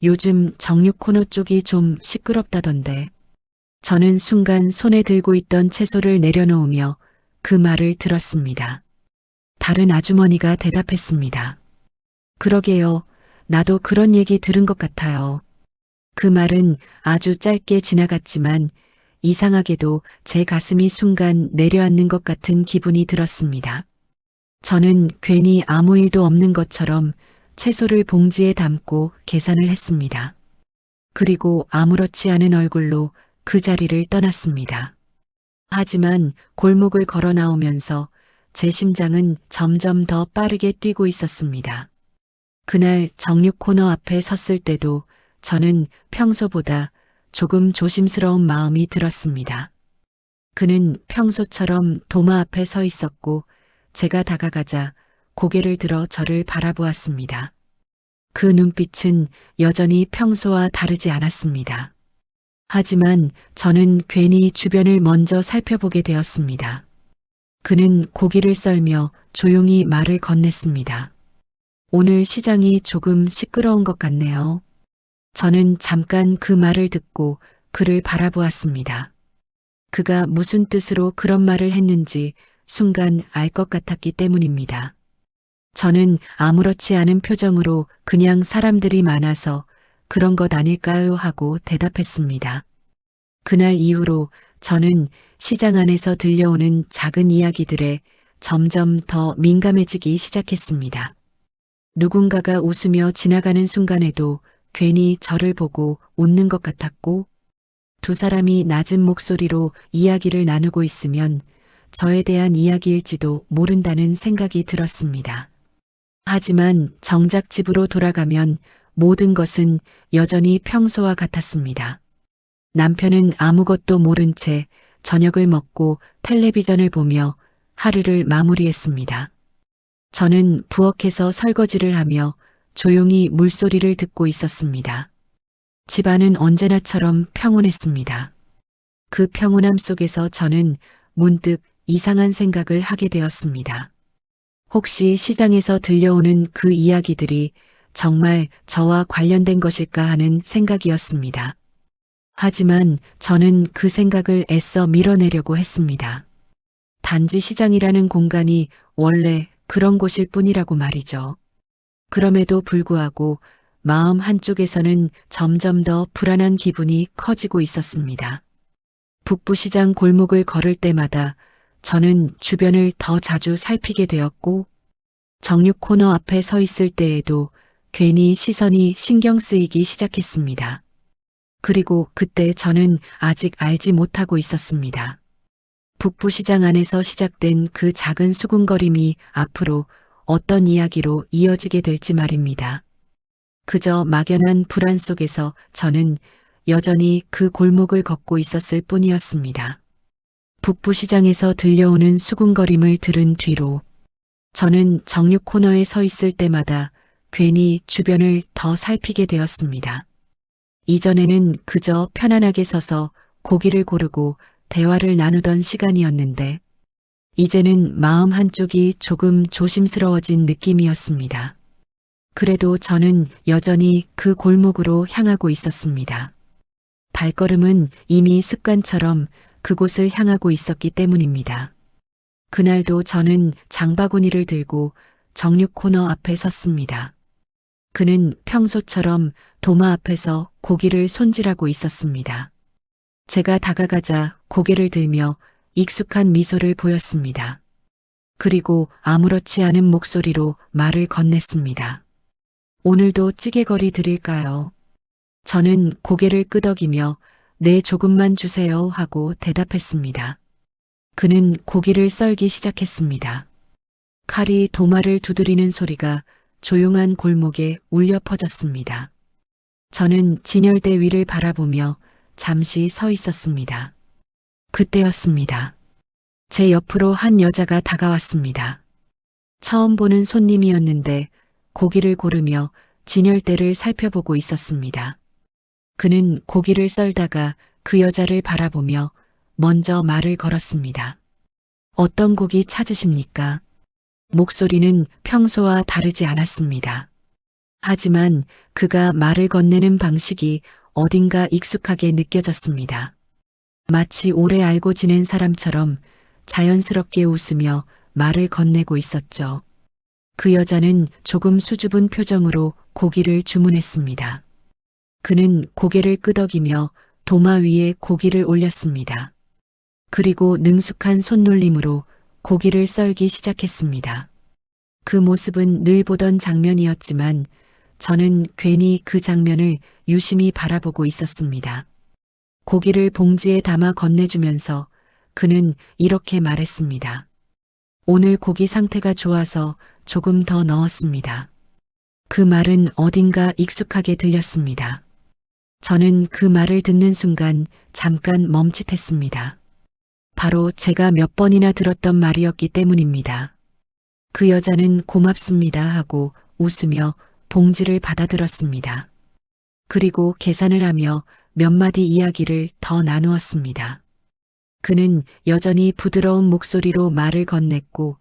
요즘 정육 코너 쪽이 좀 시끄럽다던데. 저는 순간 손에 들고 있던 채소를 내려놓으며 그 말을 들었습니다. 다른 아주머니가 대답했습니다. 그러게요. 나도 그런 얘기 들은 것 같아요. 그 말은 아주 짧게 지나갔지만 이상하게도 제 가슴이 순간 내려앉는 것 같은 기분이 들었습니다. 저는 괜히 아무 일도 없는 것처럼 채소를 봉지에 담고 계산을 했습니다. 그리고 아무렇지 않은 얼굴로 그 자리를 떠났습니다. 하지만 골목을 걸어 나오면서 제 심장은 점점 더 빠르게 뛰고 있었습니다. 그날 정육 코너 앞에 섰을 때도 저는 평소보다 조금 조심스러운 마음이 들었습니다. 그는 평소처럼 도마 앞에 서 있었고 제가 다가가자 고개를 들어 저를 바라보았습니다. 그 눈빛은 여전히 평소와 다르지 않았습니다. 하지만 저는 괜히 주변을 먼저 살펴보게 되었습니다. 그는 고기를 썰며 조용히 말을 건넸습니다. 오늘 시장이 조금 시끄러운 것 같네요. 저는 잠깐 그 말을 듣고 그를 바라보았습니다. 그가 무슨 뜻으로 그런 말을 했는지 순간 알 것 같았기 때문입니다. 저는 아무렇지 않은 표정으로 그냥 사람들이 많아서 그런 것 아닐까요? 하고 대답했습니다. 그날 이후로 저는 시장 안에서 들려오는 작은 이야기들에 점점 더 민감해지기 시작했습니다. 누군가가 웃으며 지나가는 순간에도 괜히 저를 보고 웃는 것 같았고, 두 사람이 낮은 목소리로 이야기를 나누고 있으면 저에 대한 이야기일지도 모른다는 생각이 들었습니다. 하지만 정작 집으로 돌아가면 모든 것은 여전히 평소와 같았습니다. 남편은 아무것도 모른 채 저녁을 먹고 텔레비전을 보며 하루를 마무리했습니다. 저는 부엌에서 설거지를 하며 조용히 물소리를 듣고 있었습니다. 집안은 언제나처럼 평온했습니다. 그 평온함 속에서 저는 문득 이상한 생각을 하게 되었습니다. 혹시 시장에서 들려오는 그 이야기들이 정말 저와 관련된 것일까 하는 생각이었습니다. 하지만 저는 그 생각을 애써 밀어내려고 했습니다. 단지 시장이라는 공간이 원래 그런 곳일 뿐이라고 말이죠. 그럼에도 불구하고 마음 한쪽에서는 점점 더 불안한 기분이 커지고 있었습니다. 북부시장 골목을 걸을 때마다 저는 주변을 더 자주 살피게 되었고, 정육 코너 앞에 서 있을 때에도 괜히 시선이 신경 쓰이기 시작했습니다. 그리고 그때 저는 아직 알지 못하고 있었습니다. 북부시장 안에서 시작된 그 작은 수군거림이 앞으로 어떤 이야기로 이어지게 될지 말입니다. 그저 막연한 불안 속에서 저는 여전히 그 골목을 걷고 있었을 뿐이었습니다. 북부시장에서 들려오는 수군거림을 들은 뒤로 저는 정육 코너에 서 있을 때마다 괜히 주변을 더 살피게 되었습니다. 이전에는 그저 편안하게 서서 고기를 고르고 대화를 나누던 시간이었는데, 이제는 마음 한쪽이 조금 조심스러워진 느낌이었습니다. 그래도 저는 여전히 그 골목으로 향하고 있었습니다. 발걸음은 이미 습관처럼 그곳을 향하고 있었기 때문입니다. 그날도 저는 장바구니를 들고 정육 코너 앞에 섰습니다. 그는 평소처럼 도마 앞에서 고기를 손질하고 있었습니다. 제가 다가가자 고개를 들며 익숙한 미소를 보였습니다. 그리고 아무렇지 않은 목소리로 말을 건넸습니다. 오늘도 찌개거리 드릴까요? 저는 고개를 끄덕이며 네, 조금만 주세요 하고 대답했습니다. 그는 고기를 썰기 시작했습니다. 칼이 도마를 두드리는 소리가 조용한 골목에 울려 퍼졌습니다. 저는 진열대 위를 바라보며 잠시 서 있었습니다. 그때였습니다. 제 옆으로 한 여자가 다가왔습니다. 처음 보는 손님이었는데 고기를 고르며 진열대를 살펴보고 있었습니다. 그는 고기를 썰다가 그 여자를 바라보며 먼저 말을 걸었습니다. 어떤 고기 찾으십니까? 목소리는 평소와 다르지 않았습니다. 하지만 그가 말을 건네는 방식이 어딘가 익숙하게 느껴졌습니다. 마치 오래 알고 지낸 사람처럼 자연스럽게 웃으며 말을 건네고 있었죠. 그 여자는 조금 수줍은 표정으로 고기를 주문했습니다. 그는 고개를 끄덕이며 도마 위에 고기를 올렸습니다. 그리고 능숙한 손놀림으로 고기를 썰기 시작했습니다. 그 모습은 늘 보던 장면이었지만 저는 괜히 그 장면을 유심히 바라보고 있었습니다. 고기를 봉지에 담아 건네주면서 그는 이렇게 말했습니다. 오늘 고기 상태가 좋아서 조금 더 넣었습니다. 그 말은 어딘가 익숙하게 들렸습니다. 저는 그 말을 듣는 순간 잠깐 멈칫했습니다. 바로 제가 몇 번이나 들었던 말이었기 때문입니다. 그 여자는 고맙습니다 하고 웃으며 봉지를 받아들었습니다. 그리고 계산을 하며 몇 마디 이야기를 더 나누었습니다. 그는 여전히 부드러운 목소리로 말을 건넸고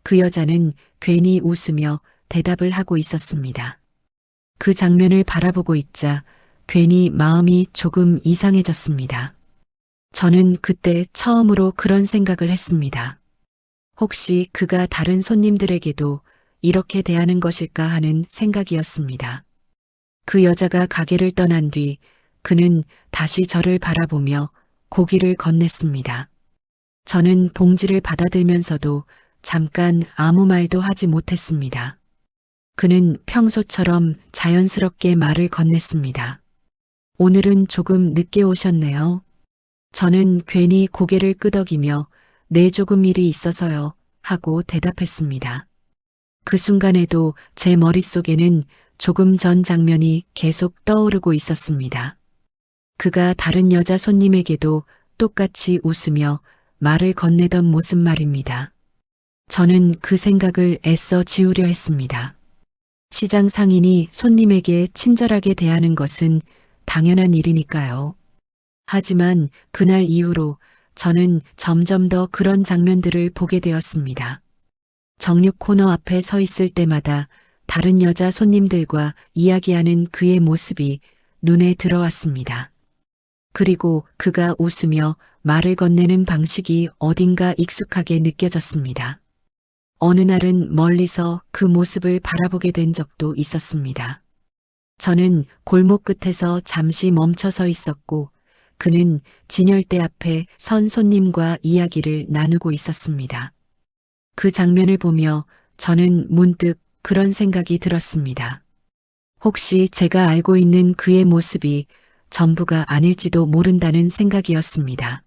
그 여자는 괜히 웃으며 대답을 하고 있었습니다. 그 장면을 바라보고 있자 괜히 마음이 조금 이상해졌습니다. 저는 그때 처음으로 그런 생각을 했습니다. 혹시 그가 다른 손님들에게도 이렇게 대하는 것일까 하는 생각이었습니다. 그 여자가 가게를 떠난 뒤 그는 다시 저를 바라보며 고기를 건넸습니다. 저는 봉지를 받아들면서도 잠깐 아무 말도 하지 못했습니다. 그는 평소처럼 자연스럽게 말을 건넸습니다. 오늘은 조금 늦게 오셨네요. 저는 괜히 고개를 끄덕이며 네, 조금 일이 있어서요 하고 대답했습니다. 그 순간에도 제 머릿속에는 조금 전 장면이 계속 떠오르고 있었습니다. 그가 다른 여자 손님에게도 똑같이 웃으며 말을 건네던 모습 말입니다. 저는 그 생각을 애써 지우려 했습니다. 시장 상인이 손님에게 친절하게 대하는 것은 당연한 일이니까요. 하지만 그날 이후로 저는 점점 더 그런 장면들을 보게 되었습니다. 정육 코너 앞에 서 있을 때마다 다른 여자 손님들과 이야기하는 그의 모습이 눈에 들어왔습니다. 그리고 그가 웃으며 말을 건네는 방식이 어딘가 익숙하게 느껴졌습니다. 어느 날은 멀리서 그 모습을 바라보게 된 적도 있었습니다. 저는 골목 끝에서 잠시 멈춰 서 있었고 그는 진열대 앞에 선 손님과 이야기를 나누고 있었습니다. 그 장면을 보며 저는 문득 그런 생각이 들었습니다. 혹시 제가 알고 있는 그의 모습이 전부가 아닐지도 모른다는 생각이었습니다.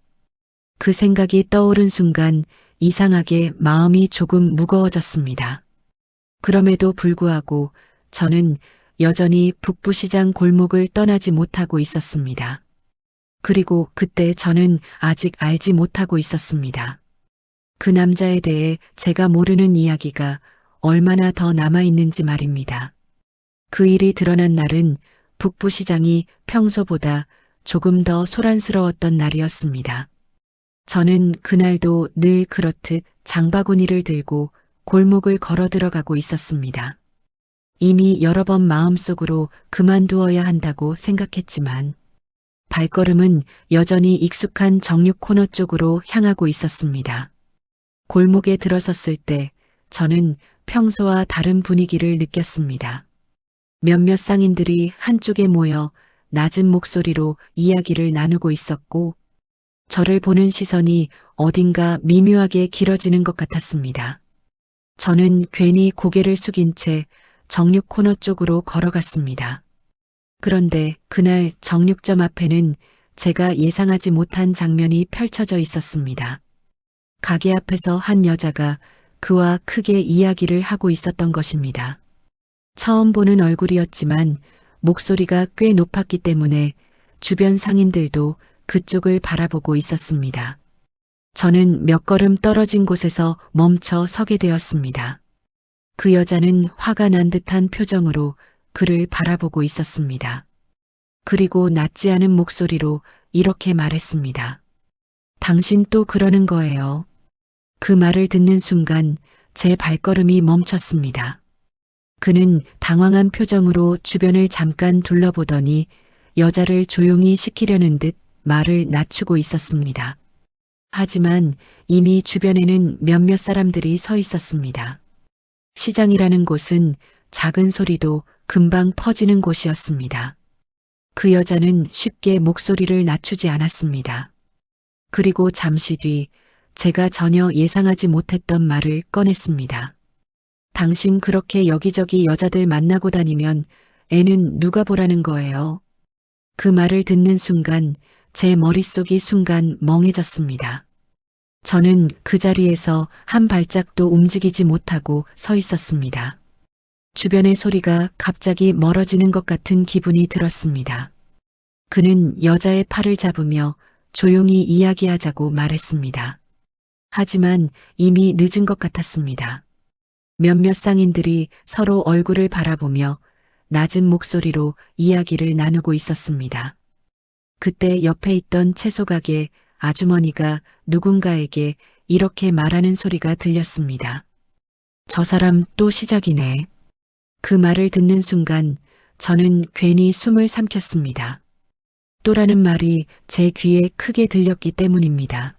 그 생각이 떠오른 순간 이상하게 마음이 조금 무거워졌습니다. 그럼에도 불구하고 저는 여전히 북부시장 골목을 떠나지 못하고 있었습니다. 그리고 그때 저는 아직 알지 못하고 있었습니다. 그 남자에 대해 제가 모르는 이야기가 얼마나 더 남아있는지 말입니다. 그 일이 드러난 날은 북부시장이 평소보다 조금 더 소란스러웠던 날이었습니다. 저는 그날도 늘 그렇듯 장바구니를 들고 골목을 걸어 들어가고 있었습니다. 이미 여러 번 마음속으로 그만두어야 한다고 생각했지만 발걸음은 여전히 익숙한 정육 코너 쪽으로 향하고 있었습니다. 골목에 들어섰을 때 저는 평소와 다른 분위기를 느꼈습니다. 몇몇 상인들이 한쪽에 모여 낮은 목소리로 이야기를 나누고 있었고 저를 보는 시선이 어딘가 미묘하게 길어지는 것 같았습니다. 저는 괜히 고개를 숙인 채 정육 코너 쪽으로 걸어갔습니다. 그런데 그날 정육점 앞에는 제가 예상하지 못한 장면이 펼쳐져 있었습니다. 가게 앞에서 한 여자가 그와 크게 이야기를 하고 있었던 것입니다. 처음 보는 얼굴이었지만 목소리가 꽤 높았기 때문에 주변 상인들도 그쪽을 바라보고 있었습니다. 저는 몇 걸음 떨어진 곳에서 멈춰 서게 되었습니다. 그 여자는 화가 난 듯한 표정으로 그를 바라보고 있었습니다. 그리고 낮지 않은 목소리로 이렇게 말했습니다. 당신 또 그러는 거예요. 그 말을 듣는 순간 제 발걸음이 멈췄습니다. 그는 당황한 표정으로 주변을 잠깐 둘러보더니 여자를 조용히 시키려는 듯 말을 낮추고 있었습니다. 하지만 이미 주변에는 몇몇 사람들이 서 있었습니다. 시장이라는 곳은 작은 소리도 금방 퍼지는 곳이었습니다. 그 여자는 쉽게 목소리를 낮추지 않았습니다. 그리고 잠시 뒤 제가 전혀 예상하지 못했던 말을 꺼냈습니다. 당신 그렇게 여기저기 여자들 만나고 다니면 애는 누가 보라는 거예요? 그 말을 듣는 순간 제 머릿속이 순간 멍해졌습니다. 저는 그 자리에서 한 발짝도 움직이지 못하고 서 있었습니다. 주변의 소리가 갑자기 멀어지는 것 같은 기분이 들었습니다. 그는 여자의 팔을 잡으며 조용히 이야기하자고 말했습니다. 하지만 이미 늦은 것 같았습니다. 몇몇 상인들이 서로 얼굴을 바라보며 낮은 목소리로 이야기를 나누고 있었습니다. 그때 옆에 있던 채소가게 아주머니가 누군가에게 이렇게 말하는 소리가 들렸습니다. 저 사람 또 시작이네. 그 말을 듣는 순간 저는 괜히 숨을 삼켰습니다. 또라는 말이 제 귀에 크게 들렸기 때문입니다.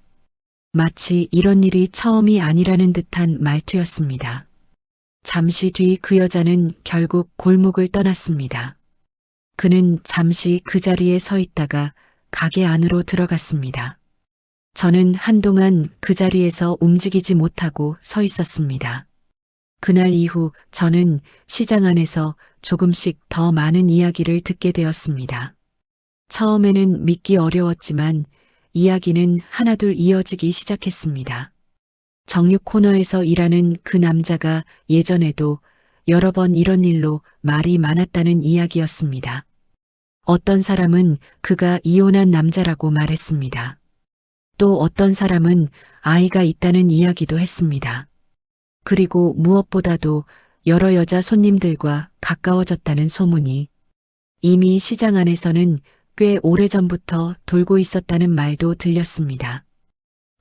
마치 이런 일이 처음이 아니라는 듯한 말투였습니다. 잠시 뒤 그 여자는 결국 골목을 떠났습니다. 그는 잠시 그 자리에 서 있다가 가게 안으로 들어갔습니다. 저는 한동안 그 자리에서 움직이지 못하고 서 있었습니다. 그날 이후 저는 시장 안에서 조금씩 더 많은 이야기를 듣게 되었습니다. 처음에는 믿기 어려웠지만 이야기는 하나둘 이어지기 시작했습니다. 정육 코너에서 일하는 그 남자가 예전에도 여러 번 이런 일로 말이 많았다는 이야기였습니다. 어떤 사람은 그가 이혼한 남자라고 말했습니다. 또 어떤 사람은 아이가 있다는 이야기도 했습니다. 그리고 무엇보다도 여러 여자 손님들과 가까워졌다는 소문이 이미 시장 안에서는 꽤 오래전부터 돌고 있었다는 말도 들렸습니다.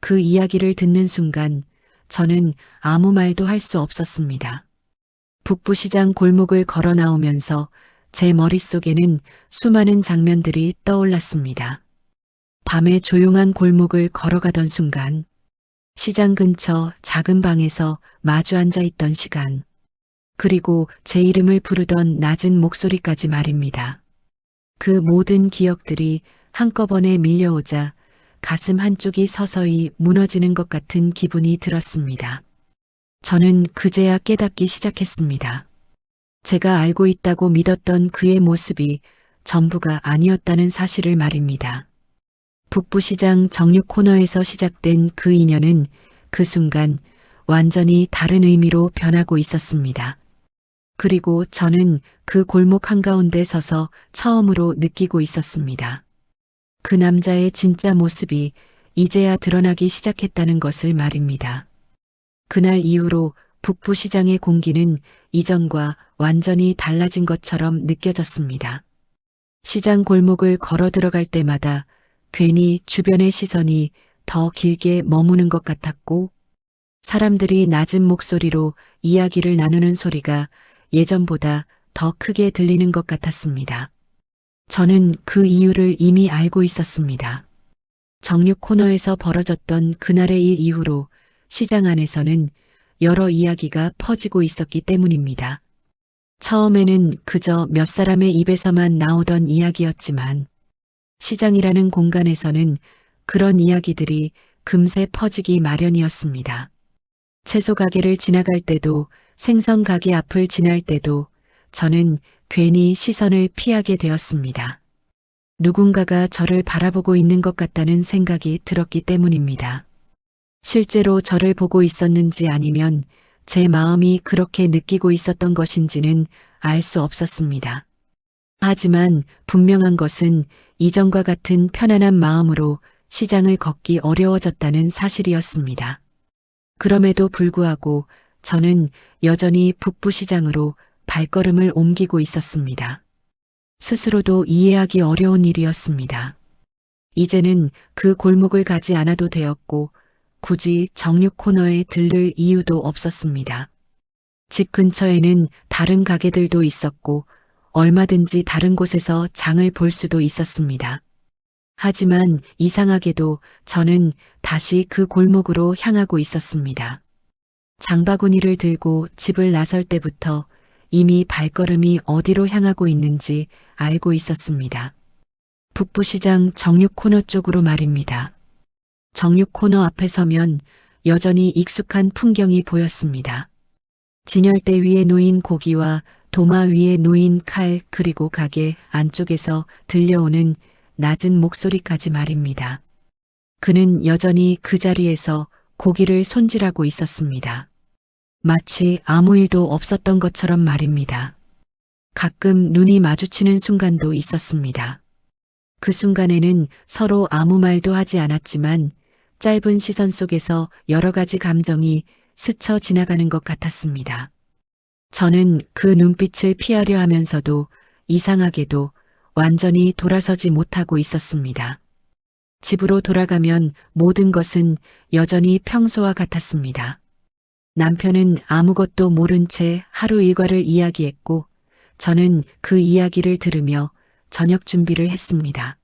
그 이야기를 듣는 순간 저는 아무 말도 할 수 없었습니다. 북부시장 골목을 걸어 나오면서 제 머릿속에는 수많은 장면들이 떠올랐습니다. 밤에 조용한 골목을 걸어가던 순간, 시장 근처 작은 방에서 마주 앉아 있던 시간, 그리고 제 이름을 부르던 낮은 목소리까지 말입니다. 그 모든 기억들이 한꺼번에 밀려오자 가슴 한쪽이 서서히 무너지는 것 같은 기분이 들었습니다. 저는 그제야 깨닫기 시작했습니다. 제가 알고 있다고 믿었던 그의 모습이 전부가 아니었다는 사실을 말입니다. 북부시장 정육 코너에서 시작된 그 인연은 그 순간 완전히 다른 의미로 변하고 있었습니다. 그리고 저는 그 골목 한가운데 서서 처음으로 느끼고 있었습니다. 그 남자의 진짜 모습이 이제야 드러나기 시작했다는 것을 말입니다. 그날 이후로 북부시장의 공기는 이전과 완전히 달라진 것처럼 느껴졌습니다. 시장 골목을 걸어 들어갈 때마다 괜히 주변의 시선이 더 길게 머무는 것 같았고, 사람들이 낮은 목소리로 이야기를 나누는 소리가 예전보다 더 크게 들리는 것 같았습니다. 저는 그 이유를 이미 알고 있었습니다. 정육 코너에서 벌어졌던 그날의 일 이후로 시장 안에서는 여러 이야기가 퍼지고 있었기 때문입니다. 처음에는 그저 몇 사람의 입에서만 나오던 이야기였지만 시장이라는 공간에서는 그런 이야기들이 금세 퍼지기 마련이었습니다. 채소 가게를 지나갈 때도 생선 가게 앞을 지날 때도 저는 괜히 시선을 피하게 되었습니다. 누군가가 저를 바라보고 있는 것 같다는 생각이 들었기 때문입니다. 실제로 저를 보고 있었는지 아니면 제 마음이 그렇게 느끼고 있었던 것인지는 알 수 없었습니다. 하지만 분명한 것은 이전과 같은 편안한 마음으로 시장을 걷기 어려워졌다는 사실이었습니다. 그럼에도 불구하고 저는 여전히 북부시장으로 발걸음을 옮기고 있었습니다. 스스로도 이해하기 어려운 일이었습니다. 이제는 그 골목을 가지 않아도 되었고 굳이 정육 코너에 들를 이유도 없었습니다. 집 근처에는 다른 가게들도 있었고 얼마든지 다른 곳에서 장을 볼 수도 있었습니다. 하지만 이상하게도 저는 다시 그 골목으로 향하고 있었습니다. 장바구니를 들고 집을 나설 때부터 이미 발걸음이 어디로 향하고 있는지 알고 있었습니다. 북부시장 정육 코너 쪽으로 말입니다. 정육 코너 앞에 서면 여전히 익숙한 풍경이 보였습니다. 진열대 위에 놓인 고기와 도마 위에 놓인 칼, 그리고 가게 안쪽에서 들려오는 낮은 목소리까지 말입니다. 그는 여전히 그 자리에서 고기를 손질하고 있었습니다. 마치 아무 일도 없었던 것처럼 말입니다. 가끔 눈이 마주치는 순간도 있었습니다. 그 순간에는 서로 아무 말도 하지 않았지만 짧은 시선 속에서 여러 가지 감정이 스쳐 지나가는 것 같았습니다. 저는 그 눈빛을 피하려 하면서도 이상하게도 완전히 돌아서지 못하고 있었습니다. 집으로 돌아가면 모든 것은 여전히 평소와 같았습니다. 남편은 아무것도 모른 채 하루 일과를 이야기했고 저는 그 이야기를 들으며 저녁 준비를 했습니다.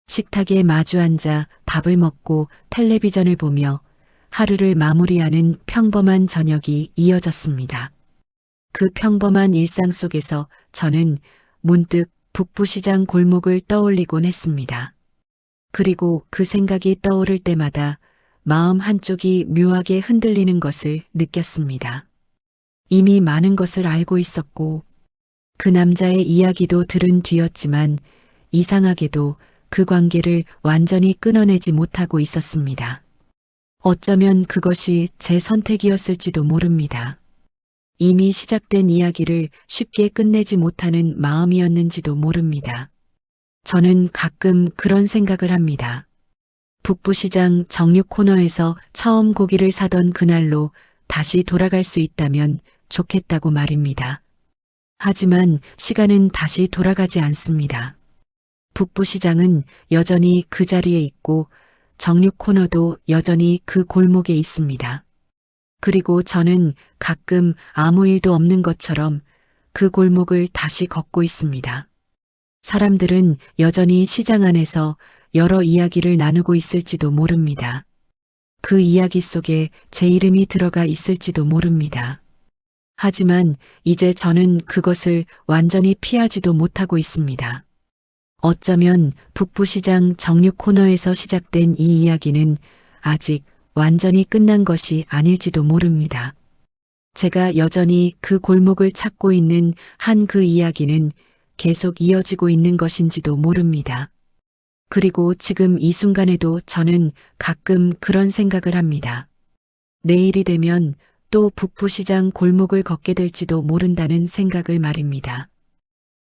식탁에 마주 앉아 밥을 먹고 텔레비전을 보며 하루를 마무리하는 평범한 저녁이 이어졌습니다. 그 평범한 일상 속에서 저는 문득 북부시장 골목을 떠올리곤 했습니다. 그리고 그 생각이 떠오를 때마다 마음 한쪽이 묘하게 흔들리는 것을 느꼈습니다. 이미 많은 것을 알고 있었고 그 남자의 이야기도 들은 뒤였지만 이상하게도 그 관계를 완전히 끊어내지 못하고 있었습니다. 어쩌면 그것이 제 선택이었을지도 모릅니다. 이미 시작된 이야기를 쉽게 끝내지 못하는 마음이었는지도 모릅니다. 저는 가끔 그런 생각을 합니다. 북부시장 정육 코너에서 처음 고기를 사던 그날로 다시 돌아갈 수 있다면 좋겠다고 말입니다. 하지만 시간은 다시 돌아가지 않습니다. 북부시장은 여전히 그 자리에 있고 정육 코너도 여전히 그 골목에 있습니다. 그리고 저는 가끔 아무 일도 없는 것처럼 그 골목을 다시 걷고 있습니다. 사람들은 여전히 시장 안에서 여러 이야기를 나누고 있을지도 모릅니다. 그 이야기 속에 제 이름이 들어가 있을지도 모릅니다. 하지만 이제 저는 그것을 완전히 피하지도 못하고 있습니다. 어쩌면 북부시장 정육 코너에서 시작된 이 이야기는 아직 완전히 끝난 것이 아닐지도 모릅니다. 제가 여전히 그 골목을 찾고 있는 한 그 이야기는 계속 이어지고 있는 것인지도 모릅니다. 그리고 지금 이 순간에도 저는 가끔 그런 생각을 합니다. 내일이 되면 또 북부시장 골목을 걷게 될지도 모른다는 생각을 말입니다.